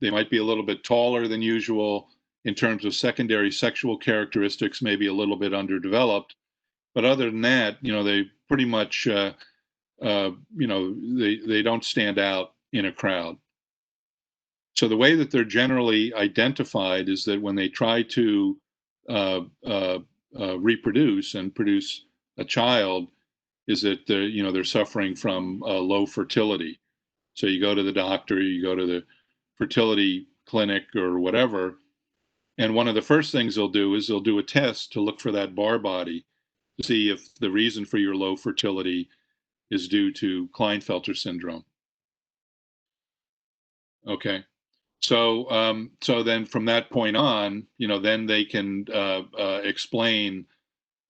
They might be a little bit taller than usual. In terms of secondary sexual characteristics, maybe a little bit underdeveloped. But other than that, they pretty much, they don't stand out in a crowd. So the way that they're generally identified is that when they try to reproduce and produce a child, is that they're suffering from low fertility. So you go to the doctor, you go to the fertility clinic or whatever, and one of the first things they'll do is they'll do a test to look for that Barr body to see if the reason for your low fertility is due to Klinefelter syndrome. Okay. So then from that point on, then they can explain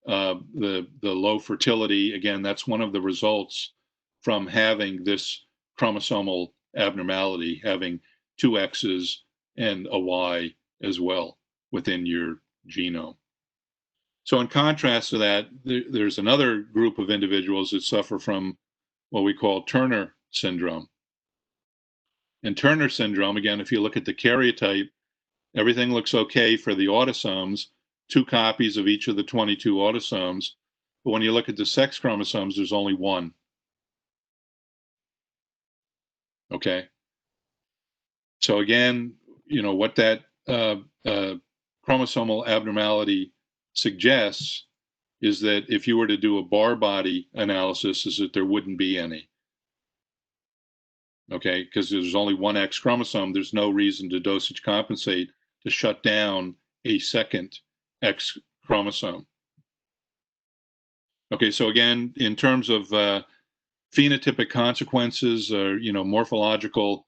the low fertility. Again, that's one of the results from having this chromosomal abnormality, having two X's and a Y as well within your genome. So in contrast to that, there's another group of individuals that suffer from what we call Turner syndrome. And Turner syndrome, again, if you look at the karyotype, everything looks okay for the autosomes, 2 copies of each of the 22 autosomes. But when you look at the sex chromosomes, there's only one. Okay. So again, what that chromosomal abnormality suggests is that if you were to do a Barr body analysis, is that there wouldn't be any. Okay, because there's only one X chromosome, there's no reason to dosage compensate to shut down a second X chromosome. Okay, so again, in terms of phenotypic consequences or morphological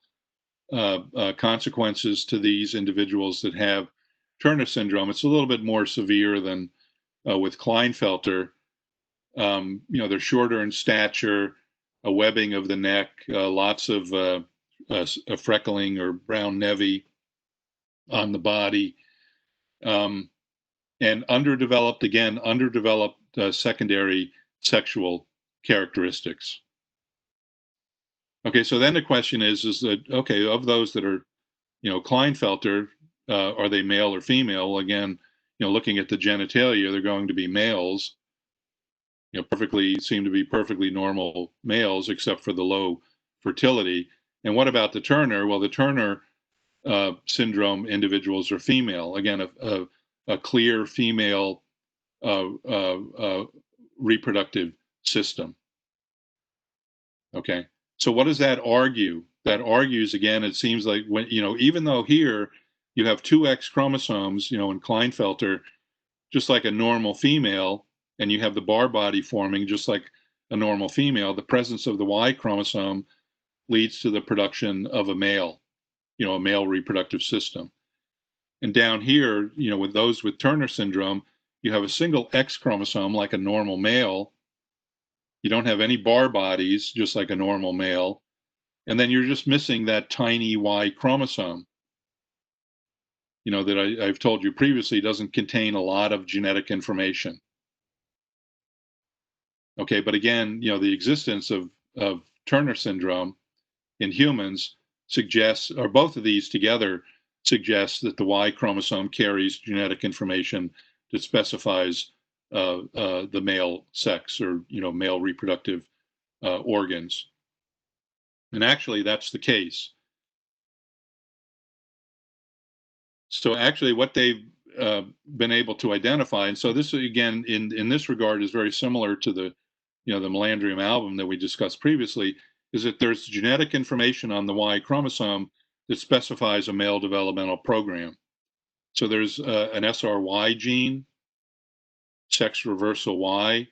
consequences to these individuals that have Turner syndrome, it's a little bit more severe than with Klinefelter. They're shorter in stature, a webbing of the neck, lots of a freckling or brown nevy on the body, and underdeveloped secondary sexual characteristics. Okay, so then the question is that, okay, of those that are, Klinefelter, are they male or female? Well, again, looking at the genitalia, they're going to be males. Seem to be perfectly normal males, except for the low fertility. And what about the Turner? Well, the Turner syndrome individuals are female. Again, a clear female reproductive system. Okay, so what does that argue? That argues, again, it seems like when, even though here you have 2 X chromosomes, in Klinefelter, just like a normal female, and you have the Barr body forming just like a normal female, the presence of the Y chromosome leads to the production of a male, a male reproductive system. And down here, with those with Turner syndrome, you have a single X chromosome like a normal male. You don't have any Barr bodies, just like a normal male. And then you're just missing that tiny Y chromosome, that I've told you previously doesn't contain a lot of genetic information. Okay, but again, the existence of Turner syndrome in humans suggests, or both of these together suggests, that the Y chromosome carries genetic information that specifies the male sex or male reproductive organs. And actually, that's the case. So actually, what they've been able to identify, and so this again in this regard is very similar to the the Melandrium album that we discussed previously, is that there's genetic information on the Y chromosome that specifies a male developmental program. So there's an SRY gene, sex reversal Y,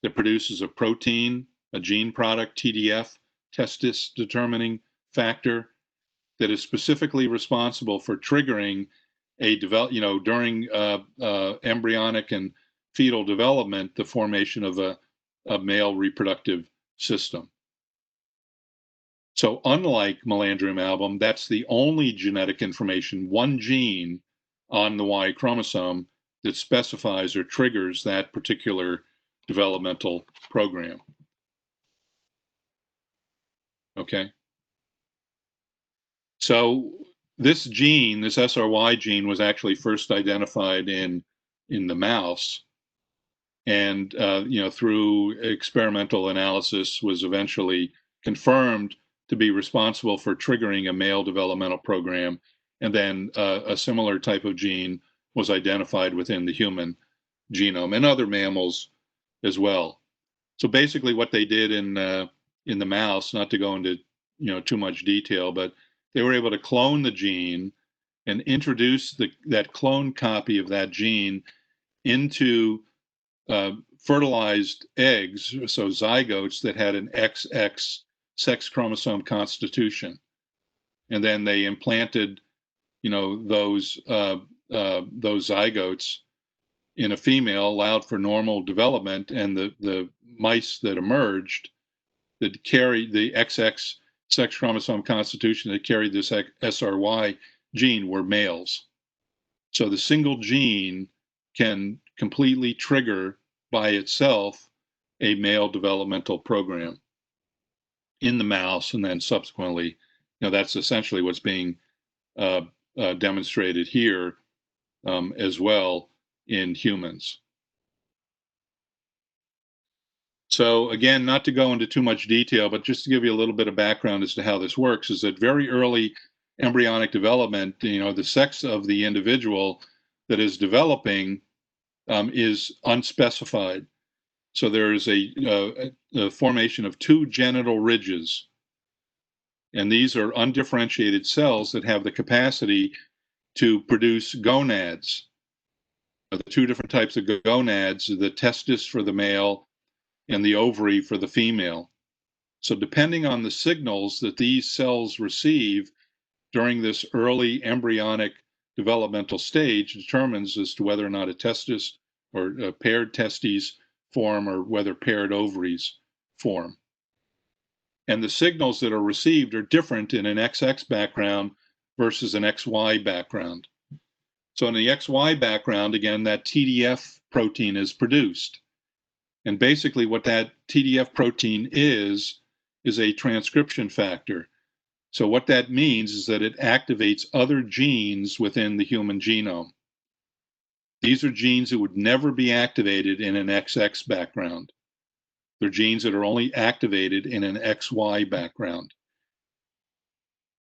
that produces a protein, a gene product, TDF, testis determining factor, that is specifically responsible for triggering during embryonic and fetal development, the formation of a male reproductive system. So unlike Melandrium album, that's the only genetic information, one gene on the Y chromosome that specifies or triggers that particular developmental program. Okay. So this gene, this SRY gene, was actually first identified in the mouse, and through experimental analysis was eventually confirmed to be responsible for triggering a male developmental program, and then a similar type of gene was identified within the human genome and other mammals as well. So basically, what they did in the mouse, not to go into too much detail, but they were able to clone the gene and introduce that clone copy of that gene into fertilized eggs, so zygotes that had an XX sex chromosome constitution, and then they implanted, those zygotes in a female, allowed for normal development, and the mice that emerged that carried the XX sex chromosome constitution that carried this SRY gene were males. So the single gene can completely trigger by itself a male developmental program in the mouse, and then subsequently, that's essentially what's being demonstrated here as well in humans. So again, not to go into too much detail, but just to give you a little bit of background as to how this works, is that very early embryonic development, the sex of the individual that is developing is unspecified. So there is a formation of two genital ridges, and these are undifferentiated cells that have the capacity to produce gonads. The two different types of gonads, the testis for the male and the ovary for the female. So depending on the signals that these cells receive during this early embryonic developmental stage determines as to whether or not a testis or paired testes form or whether paired ovaries form. And the signals that are received are different in an XX background versus an XY background. So in the XY background, again, that TDF protein is produced. And basically what that TDF protein is a transcription factor. So what that means is that it activates other genes within the human genome. These are genes that would never be activated in an XX background. They're genes that are only activated in an XY background.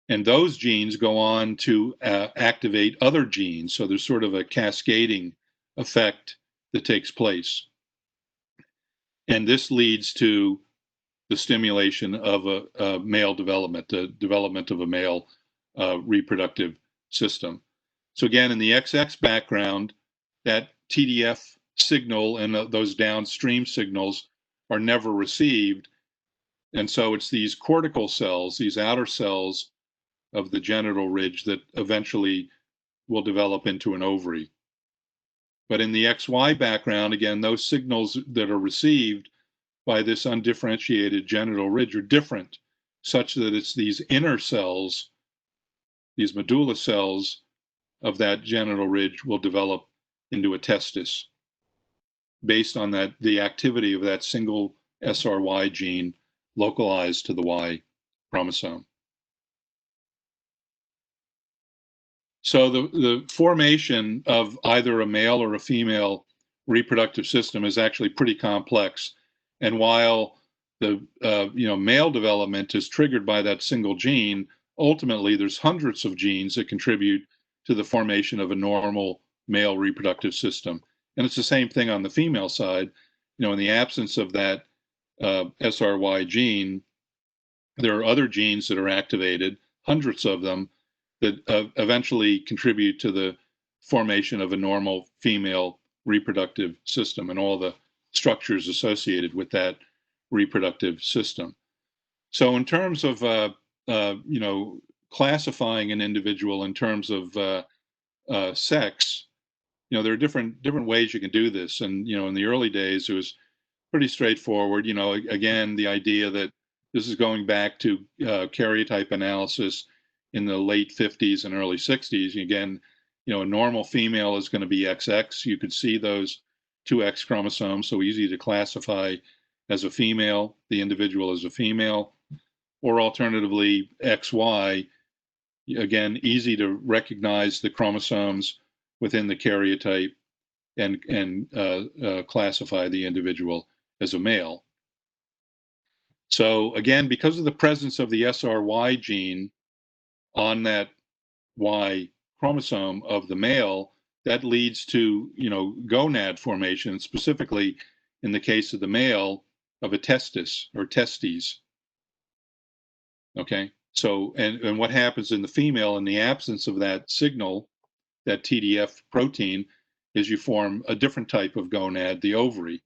And those genes go on to activate other genes. So there's sort of a cascading effect that takes place. And this leads to the stimulation of a male development, the development of a male reproductive system. So again, in the XX background, that TDF signal and those downstream signals are never received. And so it's these cortical cells, these outer cells of the genital ridge that eventually will develop into an ovary. But in the XY background, again, those signals that are received by this undifferentiated genital ridge are different, such that it's these inner cells, these medulla cells of that genital ridge will develop into a testis based on the activity of that single SRY gene localized to the Y chromosome. So the formation of either a male or a female reproductive system is actually pretty complex. And while the male development is triggered by that single gene, ultimately there's hundreds of genes that contribute to the formation of a normal male reproductive system. And it's the same thing on the female side. In the absence of that SRY gene, there are other genes that are activated, hundreds of them, that eventually contribute to the formation of a normal female reproductive system and all the structures associated with that reproductive system. So in terms of classifying an individual in terms of sex, there are different ways you can do this. And in the early days, it was pretty straightforward. Again, the idea that this is going back to karyotype analysis in the late 50s and early 60s. Again, a normal female is going to be XX. You could see those two X chromosomes, so easy to classify as a female, the individual as a female, or alternatively XY. Again, easy to recognize the chromosomes within the karyotype and classify the individual as a male. So again, because of the presence of the SRY gene on that Y chromosome of the male, that leads to, gonad formation, specifically in the case of the male, of a testis or testes. Okay. So, and what happens in the female in the absence of that signal, that TDF protein, is you form a different type of gonad, the ovary.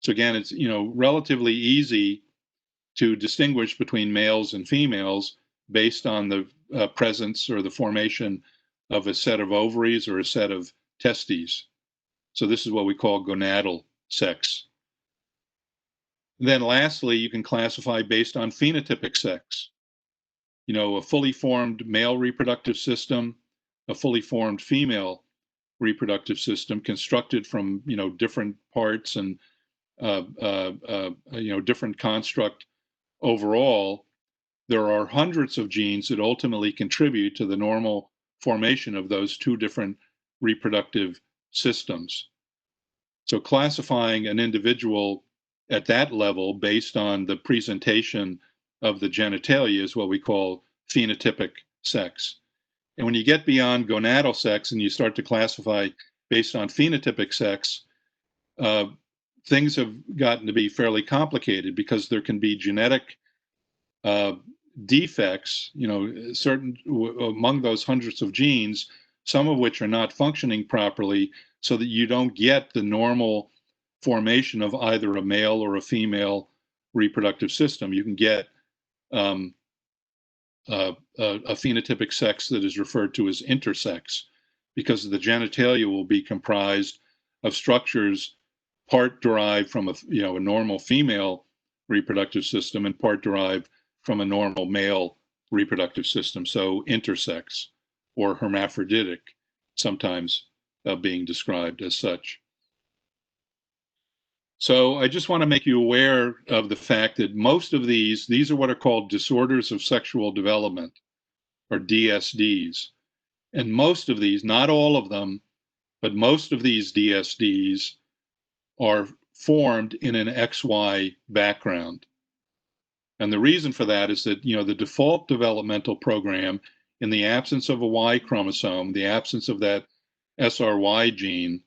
So again, it's, relatively easy to distinguish between males and females based on the presence or the formation of a set of ovaries or a set of testes. So this is what we call gonadal sex. Then lastly, you can classify based on phenotypic sex. A fully formed male reproductive system, a fully formed female reproductive system constructed from, different parts and, different construct overall. There are hundreds of genes that ultimately contribute to the normal formation of those two different reproductive systems. So classifying an individual at that level based on the presentation of the genitalia is what we call phenotypic sex. And when you get beyond gonadal sex and you start to classify based on phenotypic sex, things have gotten to be fairly complicated because there can be genetic defects, certain among those hundreds of genes, some of which are not functioning properly, so that you don't get the normal formation of either a male or a female reproductive system. You can get a phenotypic sex that is referred to as intersex, because the genitalia will be comprised of structures part derived from a normal female reproductive system and part derived from a normal male reproductive system. So intersex or hermaphroditic, sometimes being described as such. So I just want to make you aware of the fact that most of these are what are called disorders of sexual development, or DSDs. And most of these, not all of them, but most of these DSDs are formed in an XY background. And the reason for that is that, the default developmental program, in the absence of a Y chromosome, the absence of that SRY gene,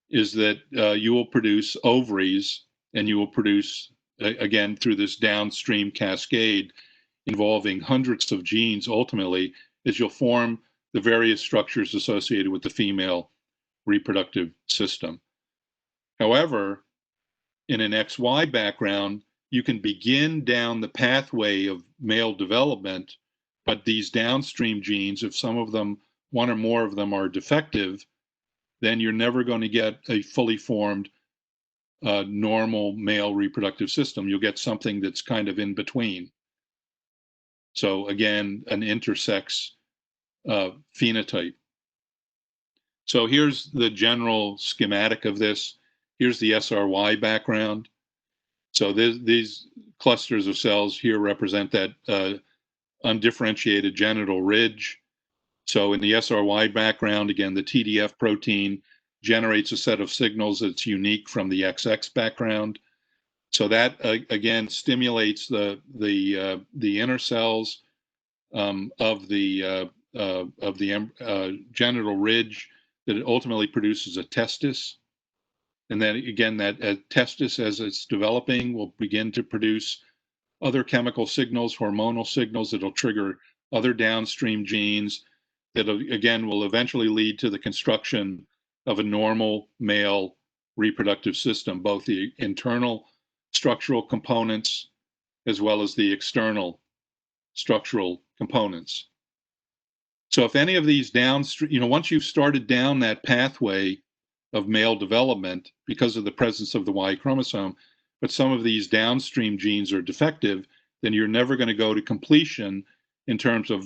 is that you will produce ovaries, and you will produce, again, through this downstream cascade involving hundreds of genes, ultimately, is you'll form the various structures associated with the female reproductive system. However, in an XY background, you can begin down the pathway of male development, but these downstream genes, if some of them, one or more of them, are defective, then you're never going to get a fully formed normal male reproductive system. You'll get something that's kind of in between. So again, an intersex phenotype. So here's the general schematic of this. Here's the SRY background. So these clusters of cells here represent that undifferentiated genital ridge. So in the SRY background, again, the TDF protein generates a set of signals that's unique from the XX background. So that again stimulates the inner cells of the genital ridge that ultimately produces a testis. And then again, that testis, as it's developing, will begin to produce other chemical signals, hormonal signals that'll trigger other downstream genes that again will eventually lead to the construction of a normal male reproductive system, both the internal structural components as well as the external structural components. So if any of these downstream, once you've started down that pathway of male development because of the presence of the Y chromosome, but some of these downstream genes are defective, then you're never going to go to completion in terms of,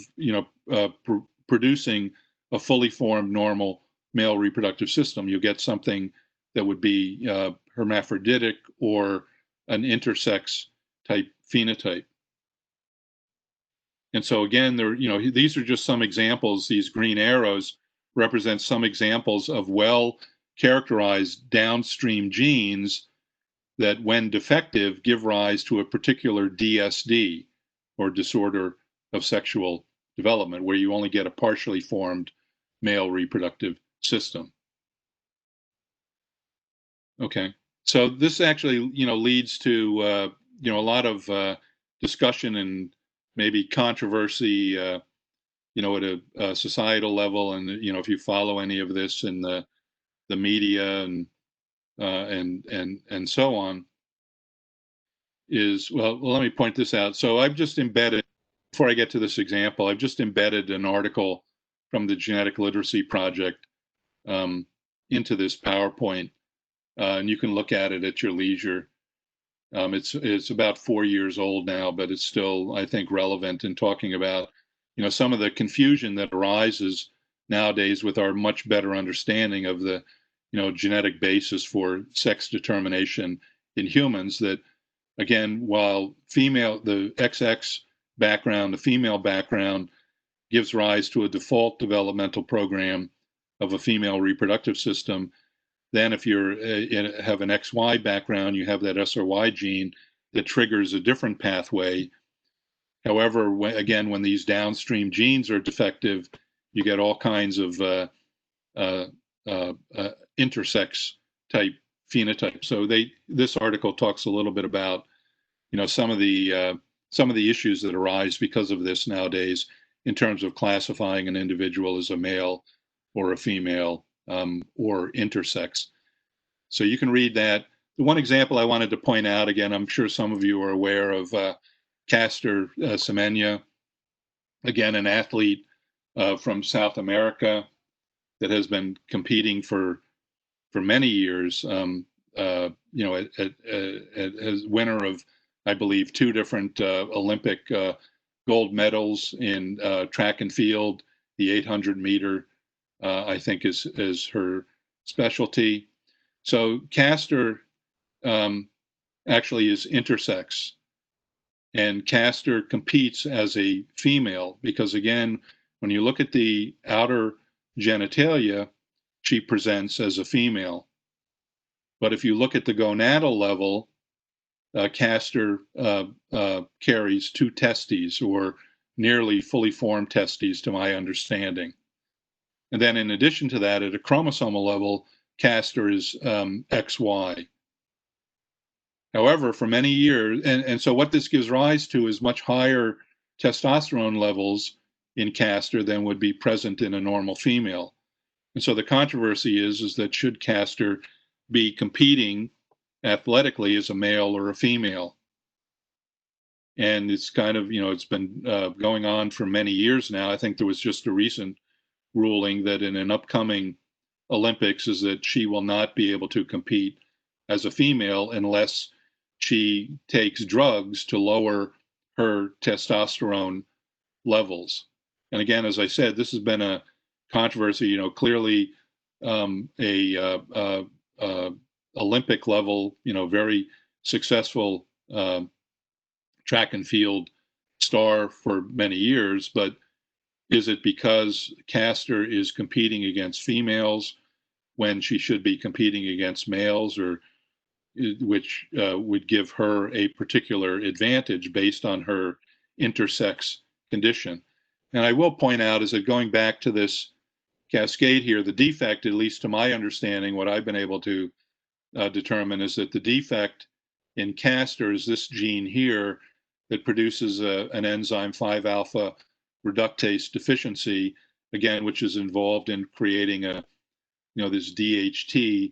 producing a fully formed normal male reproductive system. You'll get something that would be hermaphroditic or an intersex type phenotype. And so again, these are just some examples. These green arrows represent some examples of well-characterized downstream genes that, when defective, give rise to a particular DSD, or disorder of sexual development, where you only get a partially formed male reproductive system. Okay, so this actually, leads to a lot of discussion and maybe controversy, at a societal level, and if you follow any of this in the media and so on, is, well, let me point this out. So I've just embedded, before I get to this example, I've just embedded an article from the Genetic Literacy Project um, into this PowerPoint, and you can look at it at your leisure. It's about 4 years old now, but it's still, I think, relevant in talking about, some of the confusion that arises nowadays with our much better understanding of the, genetic basis for sex determination in humans. That, again, while the XX background, the female background, gives rise to a default developmental program of a female reproductive system, then if you have an XY background, you have that SRY gene that triggers a different pathway. However, when these downstream genes are defective, you get all kinds of intersex type phenotypes. So this article talks a little bit about, some of the issues that arise because of this nowadays, in terms of classifying an individual as a male or a female, or intersex. So you can read that. The one example I wanted to point out, again, I'm sure some of you are aware of Caster Semenya, again, an athlete from South America that has been competing for many years, as winner of, I believe, 2 different Olympic gold medals in track and field. The 800 meter, I think, is her specialty. So Caster actually is intersex, and Caster competes as a female because, again, when you look at the outer genitalia, she presents as a female. But if you look at the gonadal level, Caster carries 2 testes, or nearly fully formed testes, to my understanding. And then, in addition to that, at a chromosomal level, Caster is XY. However, for many years, and so what this gives rise to is much higher testosterone levels in Caster than would be present in a normal female. And so the controversy is that, should Caster be competing athletically as a male or a female? And it's kind of, it's been going on for many years now. I think there was just a recent ruling that in an upcoming Olympics is that she will not be able to compete as a female unless she takes drugs to lower her testosterone levels. And again, as I said, this has been a controversy. Clearly a Olympic level, very successful track and field star for many years. But is it because Caster is competing against females when she should be competing against males, or which would give her a particular advantage based on her intersex condition? And I will point out, is that, going back to this cascade here, the defect, at least to my understanding, what I've been able to determine, is that the defect in Caster is this gene here that produces an enzyme 5-alpha reductase deficiency, again, which is involved in creating this DHT,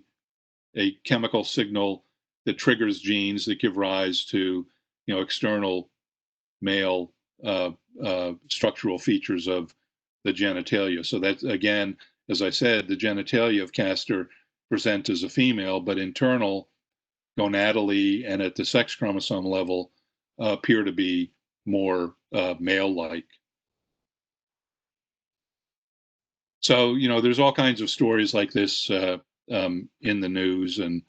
a chemical signal that triggers genes that give rise to, external male structural features of the genitalia. So that's, again, as I said, the genitalia of Caster present as a female, but internal, gonadally, and at the sex chromosome level, appear to be more male-like. So, there's all kinds of stories like this in the news, and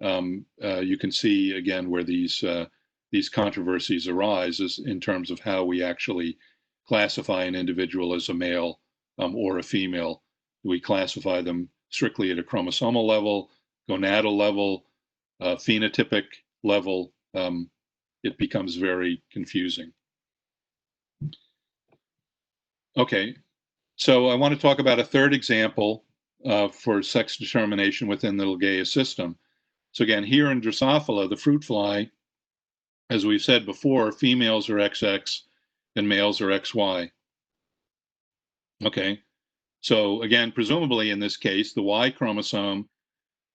you can see, again, where these controversies arise, is in terms of how we actually classify an individual as a male or a female. We classify them strictly at a chromosomal level, gonadal level, phenotypic level. It becomes very confusing. Okay, so I want to talk about a third example for sex determination within the Lagea system. So again, here in Drosophila, the fruit fly, as we've said before, females are XX and males are XY. Okay, so again, presumably in this case, the Y chromosome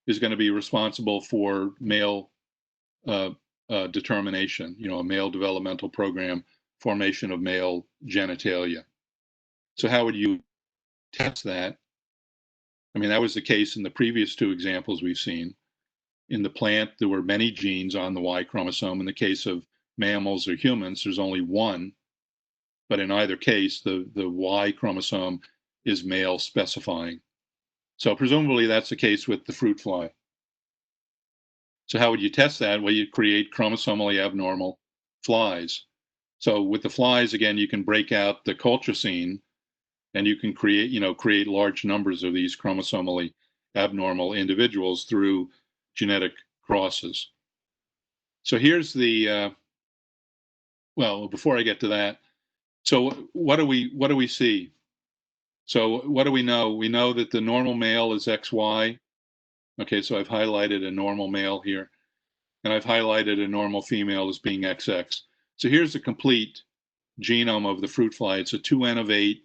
is going to be responsible for male determination, a male developmental program, formation of male genitalia. So how would you test that? I mean, that was the case in the previous two examples we've seen. In the plant, there were many genes on the Y chromosome. In the case of mammals or humans, there's only one. But in either case, the Y chromosome is male specifying. So presumably that's the case with the fruit fly. So how would you test that? Well, you create chromosomally abnormal flies. So with the flies, again, you can break out the colchicine and you can create large numbers of these chromosomally abnormal individuals through genetic crosses. So here's the, well, before I get to that, so what do we see? So what do we know? We know that the normal male is XY. Okay, so I've highlighted a normal male here, and I've highlighted a normal female as being XX. So here's the complete genome of the fruit fly. It's a 2N of 8,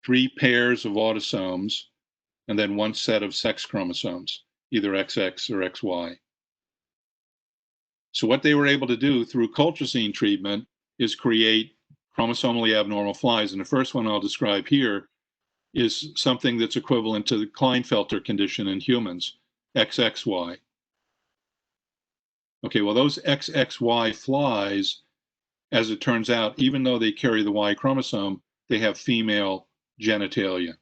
3 pairs of autosomes, and then 1 set of sex chromosomes, either XX or XY. So what they were able to do through colchicine treatment is create chromosomally abnormal flies. And the first one I'll describe here is something that's equivalent to the Klinefelter condition in humans, XXY. Okay, well, those XXY flies, as it turns out, even though they carry the Y chromosome, they have female genitalia.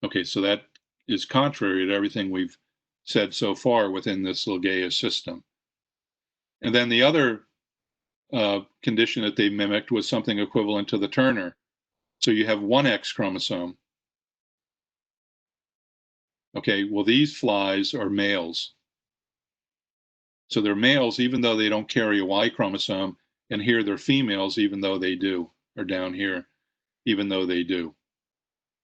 Okay, so that is contrary to everything we've said so far within this Lagea system. And then the other condition that they mimicked was something equivalent to the Turner. So you have one X chromosome. Okay, well, these flies are males. So they're males even though they don't carry a Y chromosome, and here they're females even though they do, or down here, even though they do.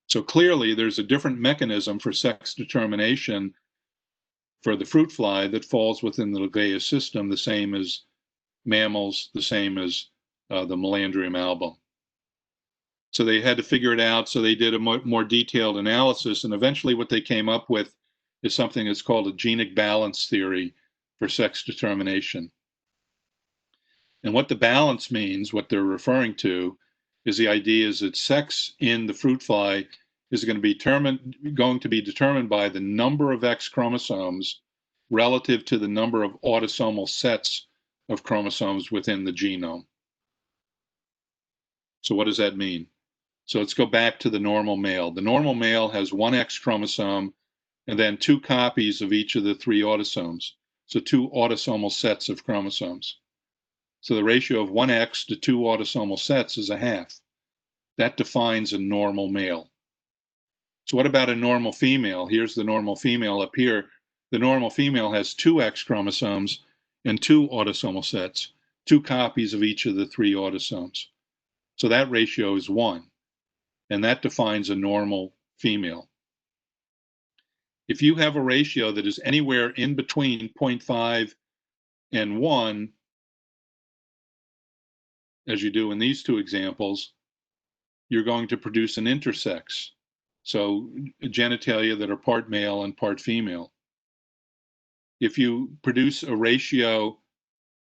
So clearly there's a different mechanism for sex determination for the fruit fly that falls within the Lagea system, the same as mammals, the same as the Melandrium album. So they had to figure it out, so they did a more detailed analysis, and eventually what they came up with is something that's called a genic balance theory for sex determination. And what the balance means, what they're referring to, is the idea is that sex in the fruit fly is going to be determined by the number of X chromosomes relative to the number of autosomal sets of chromosomes within the genome. So what does that mean? So let's go back to the normal male. The normal male has one X chromosome and then 2 copies of each of the 3 autosomes. So 2 autosomal sets of chromosomes. So the ratio of 1X to 2 autosomal sets is a half. That defines a normal male. So what about a normal female? Here's the normal female up here. The normal female has 2 X chromosomes and 2 autosomal sets, 2 copies of each of the 3 autosomes. So that ratio is 1, and that defines a normal female. If you have a ratio that is anywhere in between 0.5 and 1, as you do in these two examples, you're going to produce an intersex. So genitalia that are part male and part female. If you produce a ratio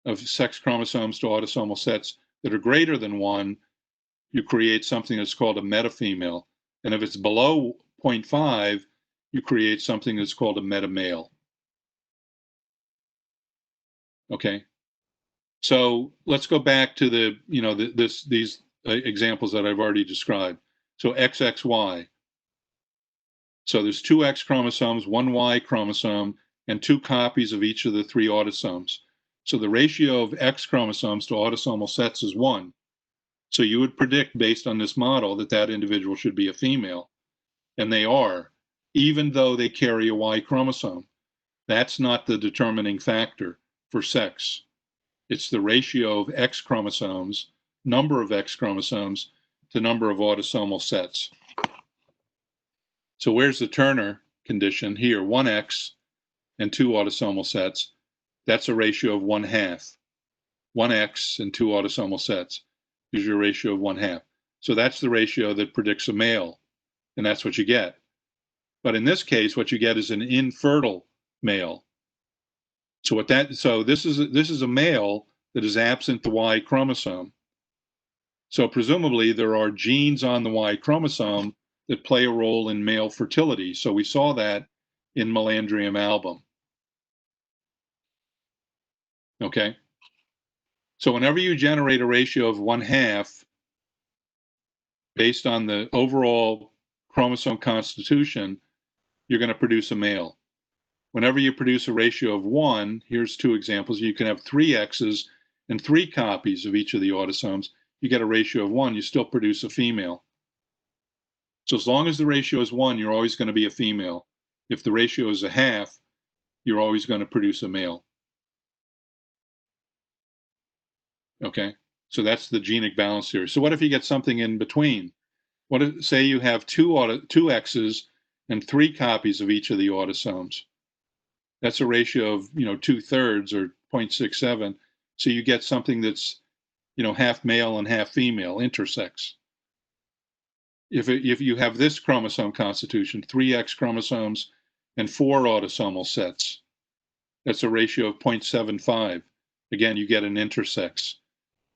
of sex chromosomes to autosomal sets that are greater than 1, you create something that's called a metafemale. And if it's below 0.5, you create something that's called a metamale. Okay. So let's go back to these examples that I've already described. So XXY. So there's 2 X chromosomes, 1 Y chromosome, and 2 copies of each of the 3 autosomes. So the ratio of X chromosomes to autosomal sets is 1. So you would predict based on this model that that individual should be a female, and they are, even though they carry a Y chromosome. That's not the determining factor for sex. It's the ratio of X chromosomes, number of X chromosomes, to number of autosomal sets. So where's the Turner condition? Here, 1X and 2 autosomal sets. That's a ratio of 1/2. 1X and 2 autosomal sets is your ratio of 1/2. So that's the ratio that predicts a male, and that's what you get. But in this case, what you get is an infertile male. So this is a male that is absent the Y chromosome. So presumably there are genes on the Y chromosome that play a role in male fertility. So we saw that in Melandrium album. Okay. So whenever you generate a ratio of 1/2 based on the overall chromosome constitution, you're going to produce a male. Whenever you produce a ratio of 1, here's 2 examples. You can have 3 X's and 3 copies of each of the autosomes. You get a ratio of 1, you still produce a female. So as long as the ratio is 1, you're always going to be a female. If the ratio is 1/2, you're always going to produce a male. Okay, so that's the genic balance theory. So what if you get something in between? What if, say you have two X's and 3 copies of each of the autosomes? That's a ratio of 2/3 or 0.67. So you get something that's half male and half female, intersex. If you have this chromosome constitution, 3 X chromosomes and 4 autosomal sets, that's a ratio of 0.75. Again, you get an intersex,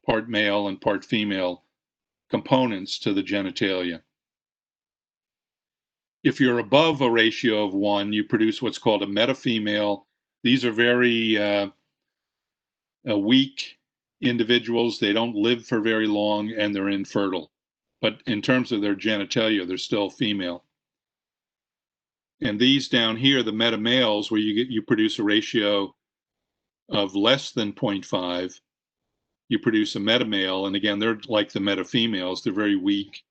part male and part female components to the genitalia. If you're above a ratio of 1, you produce what's called a metafemale. These are very weak individuals. They don't live for very long and they're infertile. But in terms of their genitalia, they're still female. And these down here, the metamales, where you produce a ratio of less than 0.5, you produce a metamale. And again, they're like the metafemales. They're very weak.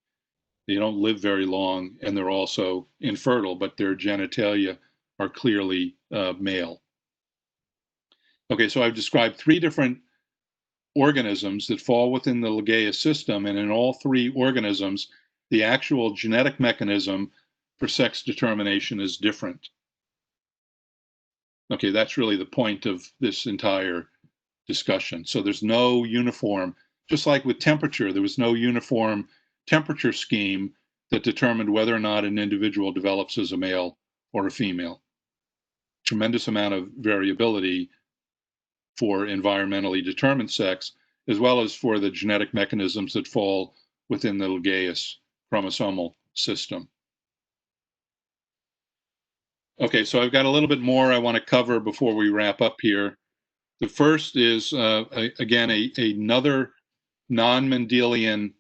They don't live very long, and they're also infertile, but their genitalia are clearly male. Okay, so I've described 3 different organisms that fall within the Legaea system, and in all 3 organisms, the actual genetic mechanism for sex determination is different. Okay, that's really the point of this entire discussion. So there's no uniform, just like with temperature, there was no uniform temperature scheme that determined whether or not an individual develops as a male or a female. Tremendous amount of variability for environmentally determined sex, as well as for the genetic mechanisms that fall within the Legaeus chromosomal system. Okay, so I've got a little bit more I want to cover before we wrap up here. The first is, again, another non-Mendelian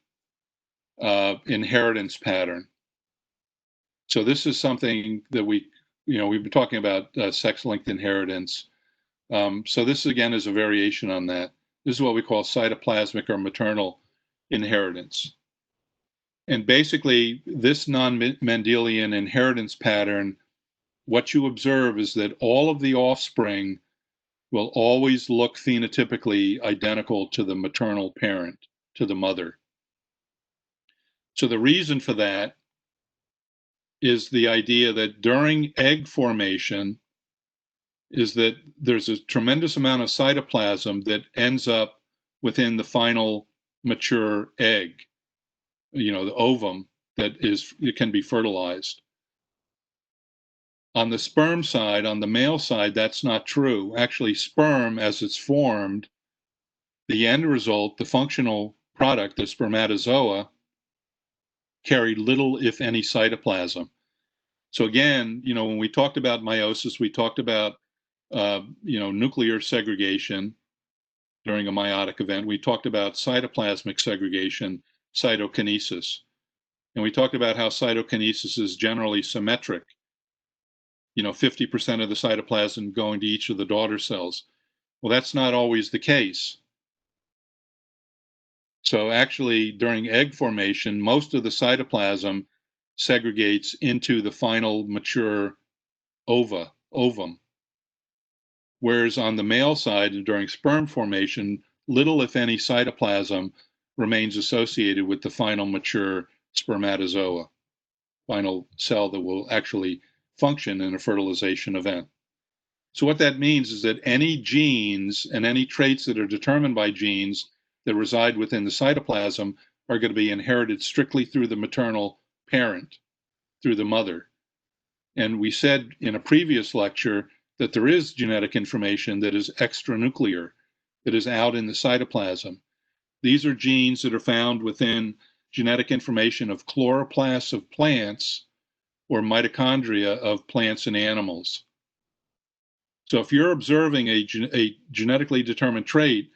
inheritance pattern. So this is something that we've been talking about sex-linked inheritance. So this again is a variation on that. This is what we call cytoplasmic or maternal inheritance. And basically, this non-Mendelian inheritance pattern, what you observe is that all of the offspring will always look phenotypically identical to the maternal parent, to the mother. So the reason for that is the idea that during egg formation is that there's a tremendous amount of cytoplasm that ends up within the final mature egg, the ovum it can be fertilized. On the sperm side, on the male side, that's not true. Actually, sperm, as it's formed, the end result, the functional product, the spermatozoa, carried little, if any, cytoplasm. So again, when we talked about meiosis, we talked about nuclear segregation during a meiotic event. We talked about cytoplasmic segregation, cytokinesis. And we talked about how cytokinesis is generally symmetric. 50% of the cytoplasm going to each of the daughter cells. Well, that's not always the case. So actually, during egg formation, most of the cytoplasm segregates into the final mature ovum. Whereas on the male side, during sperm formation, little, if any, cytoplasm remains associated with the final mature spermatozoa, final cell that will actually function in a fertilization event. So what that means is that any genes and any traits that are determined by genes that reside within the cytoplasm are going to be inherited strictly through the maternal parent, through the mother. And we said in a previous lecture that there is genetic information that is extranuclear, that is out in the cytoplasm. These are genes that are found within genetic information of chloroplasts of plants or mitochondria of plants and animals. So if you're observing a genetically determined trait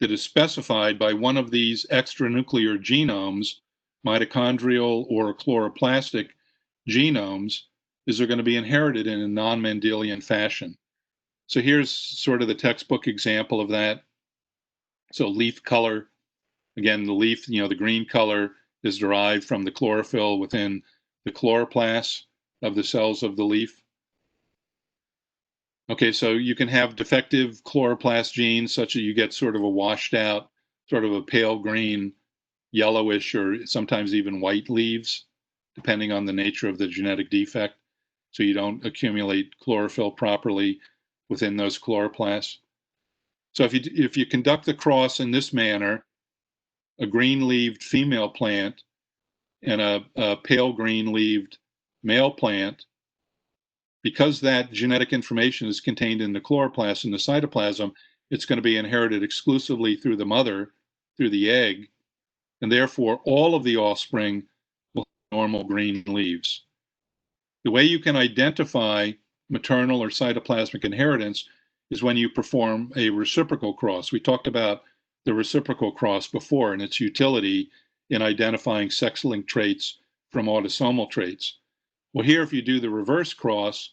that is specified by one of these extranuclear genomes, mitochondrial or chloroplastic genomes, is they're going to be inherited in a non-Mendelian fashion. So here's sort of the textbook example of that. So leaf color, again, the leaf, the green color is derived from the chlorophyll within the chloroplasts of the cells of the leaf. Okay, so you can have defective chloroplast genes such that you get sort of a washed out, sort of a pale green, yellowish, or sometimes even white leaves, depending on the nature of the genetic defect. So you don't accumulate chlorophyll properly within those chloroplasts. So if you conduct the cross in this manner, a green-leaved female plant and a pale green-leaved male plant, because that genetic information is contained in the chloroplast and the cytoplasm, it's going to be inherited exclusively through the mother, through the egg, and therefore all of the offspring will have normal green leaves. The way you can identify maternal or cytoplasmic inheritance is when you perform a reciprocal cross. We talked about the reciprocal cross before and its utility in identifying sex-linked traits from autosomal traits. Well, here, if you do the reverse cross,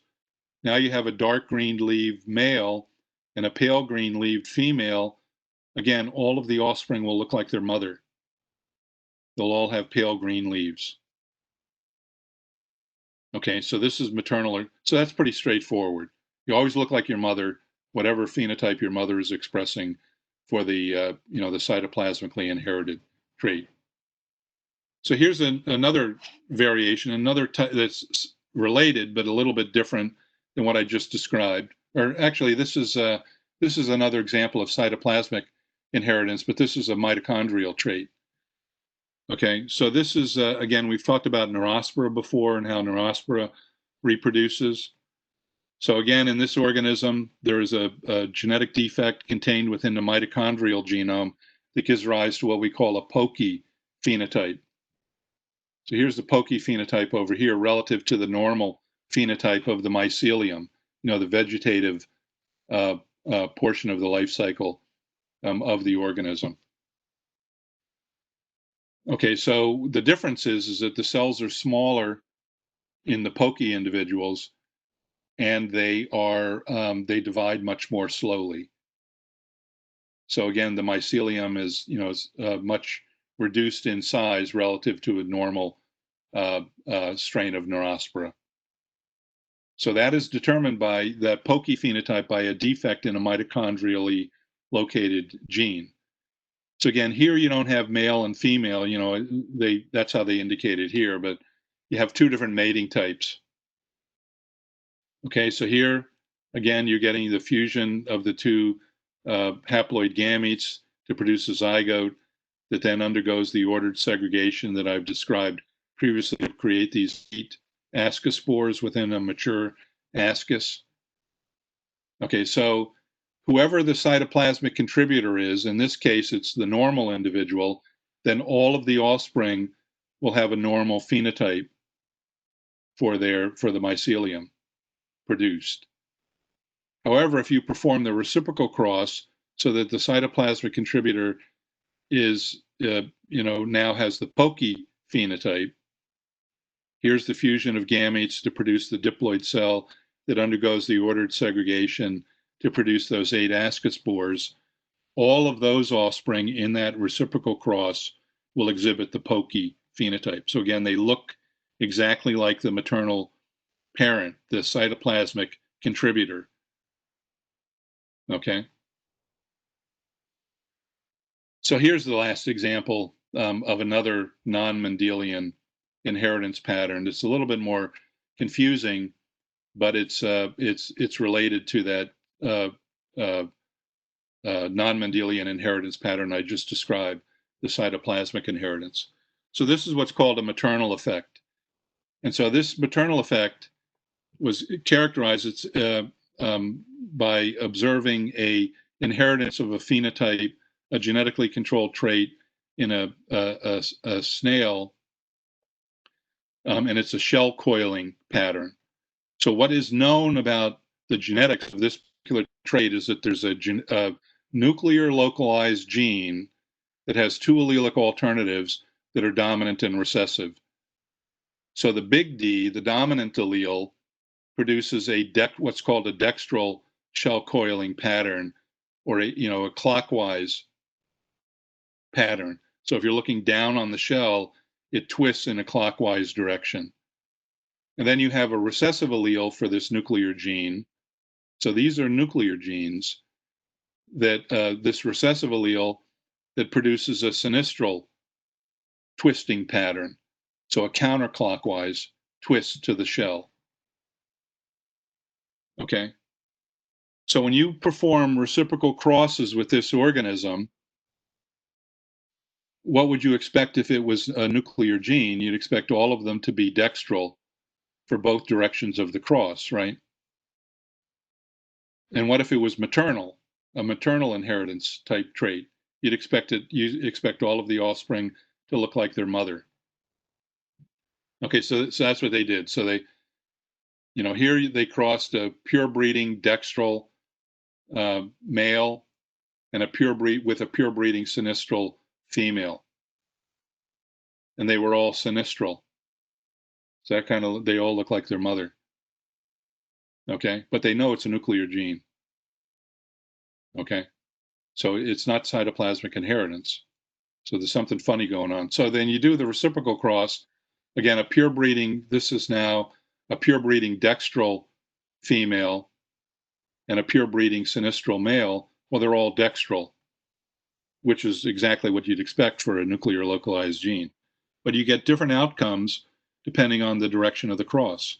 now you have a dark green-leaved male and a pale green-leaved female. Again, all of the offspring will look like their mother. They'll all have pale green leaves. Okay, so this is maternal. So that's pretty straightforward. You always look like your mother, whatever phenotype your mother is expressing for the the cytoplasmically inherited trait. So here's another variation, another that's related but a little bit different than what I just described. Or actually, this is another example of cytoplasmic inheritance, but this is a mitochondrial trait. Okay, so this is, again, we've talked about Neurospora before and how Neurospora reproduces. So again, in this organism, there is a genetic defect contained within the mitochondrial genome that gives rise to what we call a pokey phenotype. So here's the pokey phenotype over here relative to the normal phenotype of the mycelium, the vegetative portion of the life cycle of the organism. Okay, so the difference is that the cells are smaller in the pokey individuals, and they they divide much more slowly. So again, the mycelium is much reduced in size relative to a normal strain of Neurospora. So that is determined by that pokey phenotype by a defect in a mitochondrially located gene. So again, here you don't have male and female, that's how they indicate it here, but you have two different mating types. Okay, so here, again, you're getting the fusion of the two haploid gametes to produce a zygote that then undergoes the ordered segregation that I've described previously to create these 8 ascospores within a mature ascus. Okay, so whoever the cytoplasmic contributor is, in this case, it's the normal individual, then all of the offspring will have a normal phenotype for the mycelium produced. However, if you perform the reciprocal cross so that the cytoplasmic contributor is, now has the pokey phenotype, here's the fusion of gametes to produce the diploid cell that undergoes the ordered segregation to produce those 8 ascospores. all of those offspring in that reciprocal cross will exhibit the pokey phenotype. So again, they look exactly like the maternal parent, the cytoplasmic contributor. Okay. So here's the last example of another non-Mendelian inheritance pattern. It's a little bit more confusing, but it's related to that uh, uh, non-Mendelian inheritance pattern I just described, the cytoplasmic inheritance. So this is what's called a maternal effect. And so this maternal effect was characterized by observing a inheritance of a phenotype, a genetically controlled trait in a snail, and it's a shell coiling pattern. So what is known about the genetics of this particular trait is that there's a nuclear localized gene that has two allelic alternatives that are dominant and recessive. So the big D, the dominant allele, produces what's called a dextral shell coiling pattern, or a clockwise pattern. So if you're looking down on the shell, it twists in a clockwise direction. And then you have a recessive allele for this nuclear gene. So these are nuclear genes that this recessive allele that produces a sinistral twisting pattern. So a counterclockwise twist to the shell. Okay. So when you perform reciprocal crosses with this organism, what would you expect if it was a nuclear gene? You'd expect all of them to be dextral for both directions of the cross, right? And what if it was maternal, a maternal inheritance type trait? You expect all of the offspring to look like their mother. Okay, so that's what they did. So here they crossed a pure breeding dextral male and a pure breeding sinistral female, and they were all sinistral. So they all look like their mother. Okay, but they know it's a nuclear gene. Okay, so it's not cytoplasmic inheritance. So there's something funny going on. So then you do the reciprocal cross. Again, this is now a pure breeding dextral female and a pure breeding sinistral male. Well, they're all dextral, which is exactly what you'd expect for a nuclear localized gene. But you get different outcomes depending on the direction of the cross.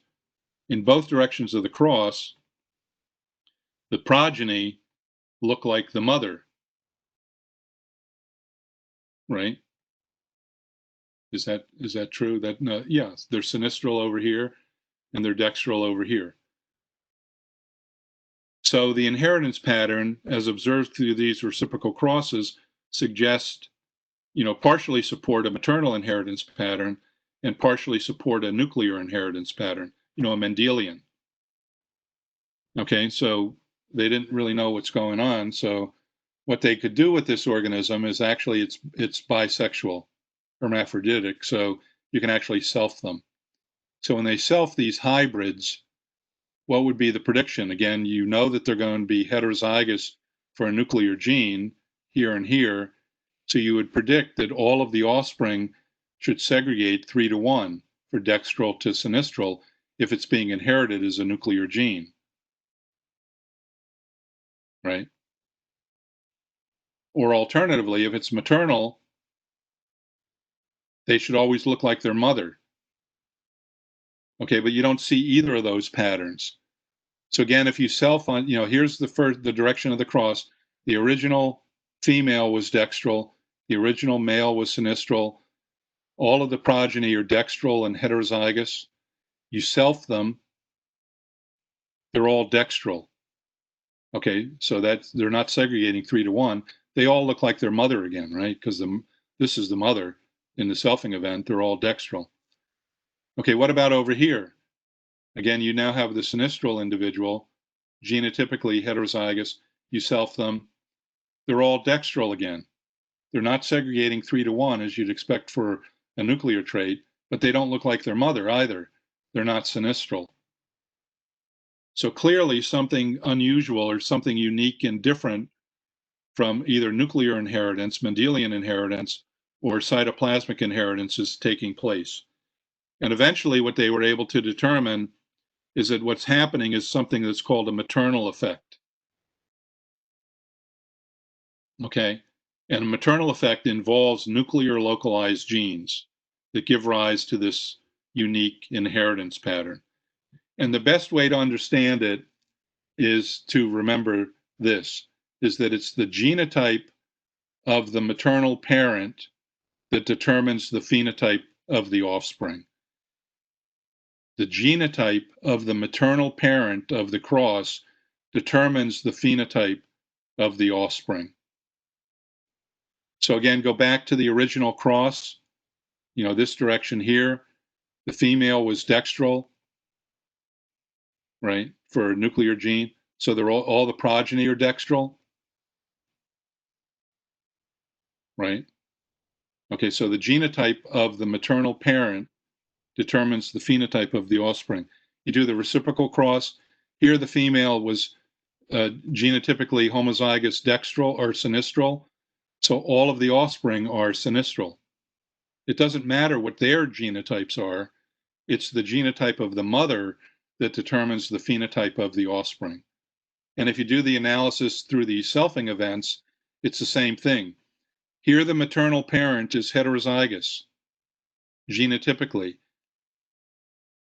In both directions of the cross, the progeny look like the mother, right? Is that true? That no, yes, they're sinistral over here and they're dextral over here. So the inheritance pattern, as observed through these reciprocal crosses, suggest, partially support a maternal inheritance pattern and partially support a nuclear inheritance pattern, a Mendelian. Okay, so they didn't really know what's going on. So what they could do with this organism is actually it's bisexual, hermaphroditic. So you can actually self them. So when they self these hybrids, what would be the prediction? Again, you know that they're going to be heterozygous for a nuclear gene here and here. So you would predict that all of the offspring should segregate 3-to-1 for dextral to sinistral if it's being inherited as a nuclear gene, right? Or alternatively, if it's maternal, they should always look like their mother. Okay, but you don't see either of those patterns. So again, if you self on, here's the direction of the cross. The original female was dextral. The original male was sinistral. All of the progeny are dextral and heterozygous. You self them, they're all dextral. Okay, so they're not segregating 3-to-1. They all look like their mother again, right? Because this is the mother in the selfing event. They're all dextral. Okay, what about over here? Again, you now have the sinistral individual, genotypically heterozygous. You self them. They're all dextral again. They're not segregating 3-to-1 as you'd expect for a nuclear trait, but they don't look like their mother either. They're not sinistral. So clearly something unusual or something unique and different from either nuclear inheritance, Mendelian inheritance, or cytoplasmic inheritance is taking place. And eventually what they were able to determine is that what's happening is something that's called a maternal effect. Okay? And a maternal effect involves nuclear localized genes that give rise to this unique inheritance pattern. And the best way to understand it is to remember this, is that it's the genotype of the maternal parent that determines the phenotype of the offspring. The genotype of the maternal parent of the cross determines the phenotype of the offspring. So again, go back to the original cross, this direction here. The female was dextral, right, for a nuclear gene. So they're all the progeny are dextral, right? Okay, so the genotype of the maternal parent determines the phenotype of the offspring. You do the reciprocal cross. Here, the female was genotypically homozygous dextral or sinistral. So all of the offspring are sinistral. It doesn't matter what their genotypes are. It's the genotype of the mother that determines the phenotype of the offspring. And if you do the analysis through these selfing events, it's the same thing. Here, the maternal parent is heterozygous, genotypically.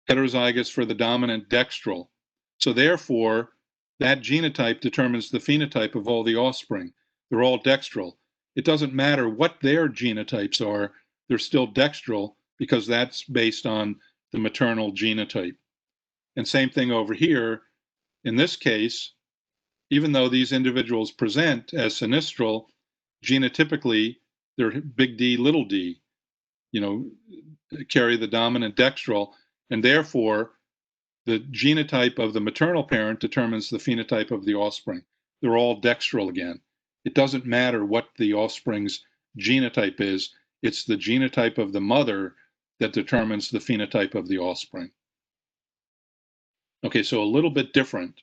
Heterozygous for the dominant dextral. So therefore, that genotype determines the phenotype of all the offspring. They're all dextral. It doesn't matter what their genotypes are, they're still dextral because that's based on the maternal genotype. And same thing over here. In this case, even though these individuals present as sinistral, genotypically, they're big D, little d, carry the dominant dextral, and therefore the genotype of the maternal parent determines the phenotype of the offspring. They're all dextral again. It doesn't matter what the offspring's genotype is, it's the genotype of the mother that determines the phenotype of the offspring. Okay, so a little bit different,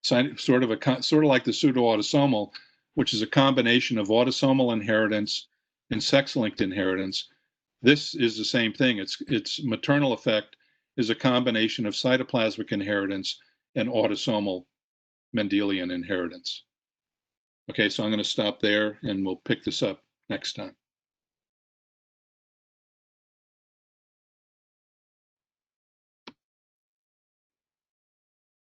sort of like the pseudoautosomal, which is a combination of autosomal inheritance and sex-linked inheritance. This is the same thing. Its maternal effect is a combination of cytoplasmic inheritance and autosomal Mendelian inheritance. Okay, so I'm going to stop there and we'll pick this up next time.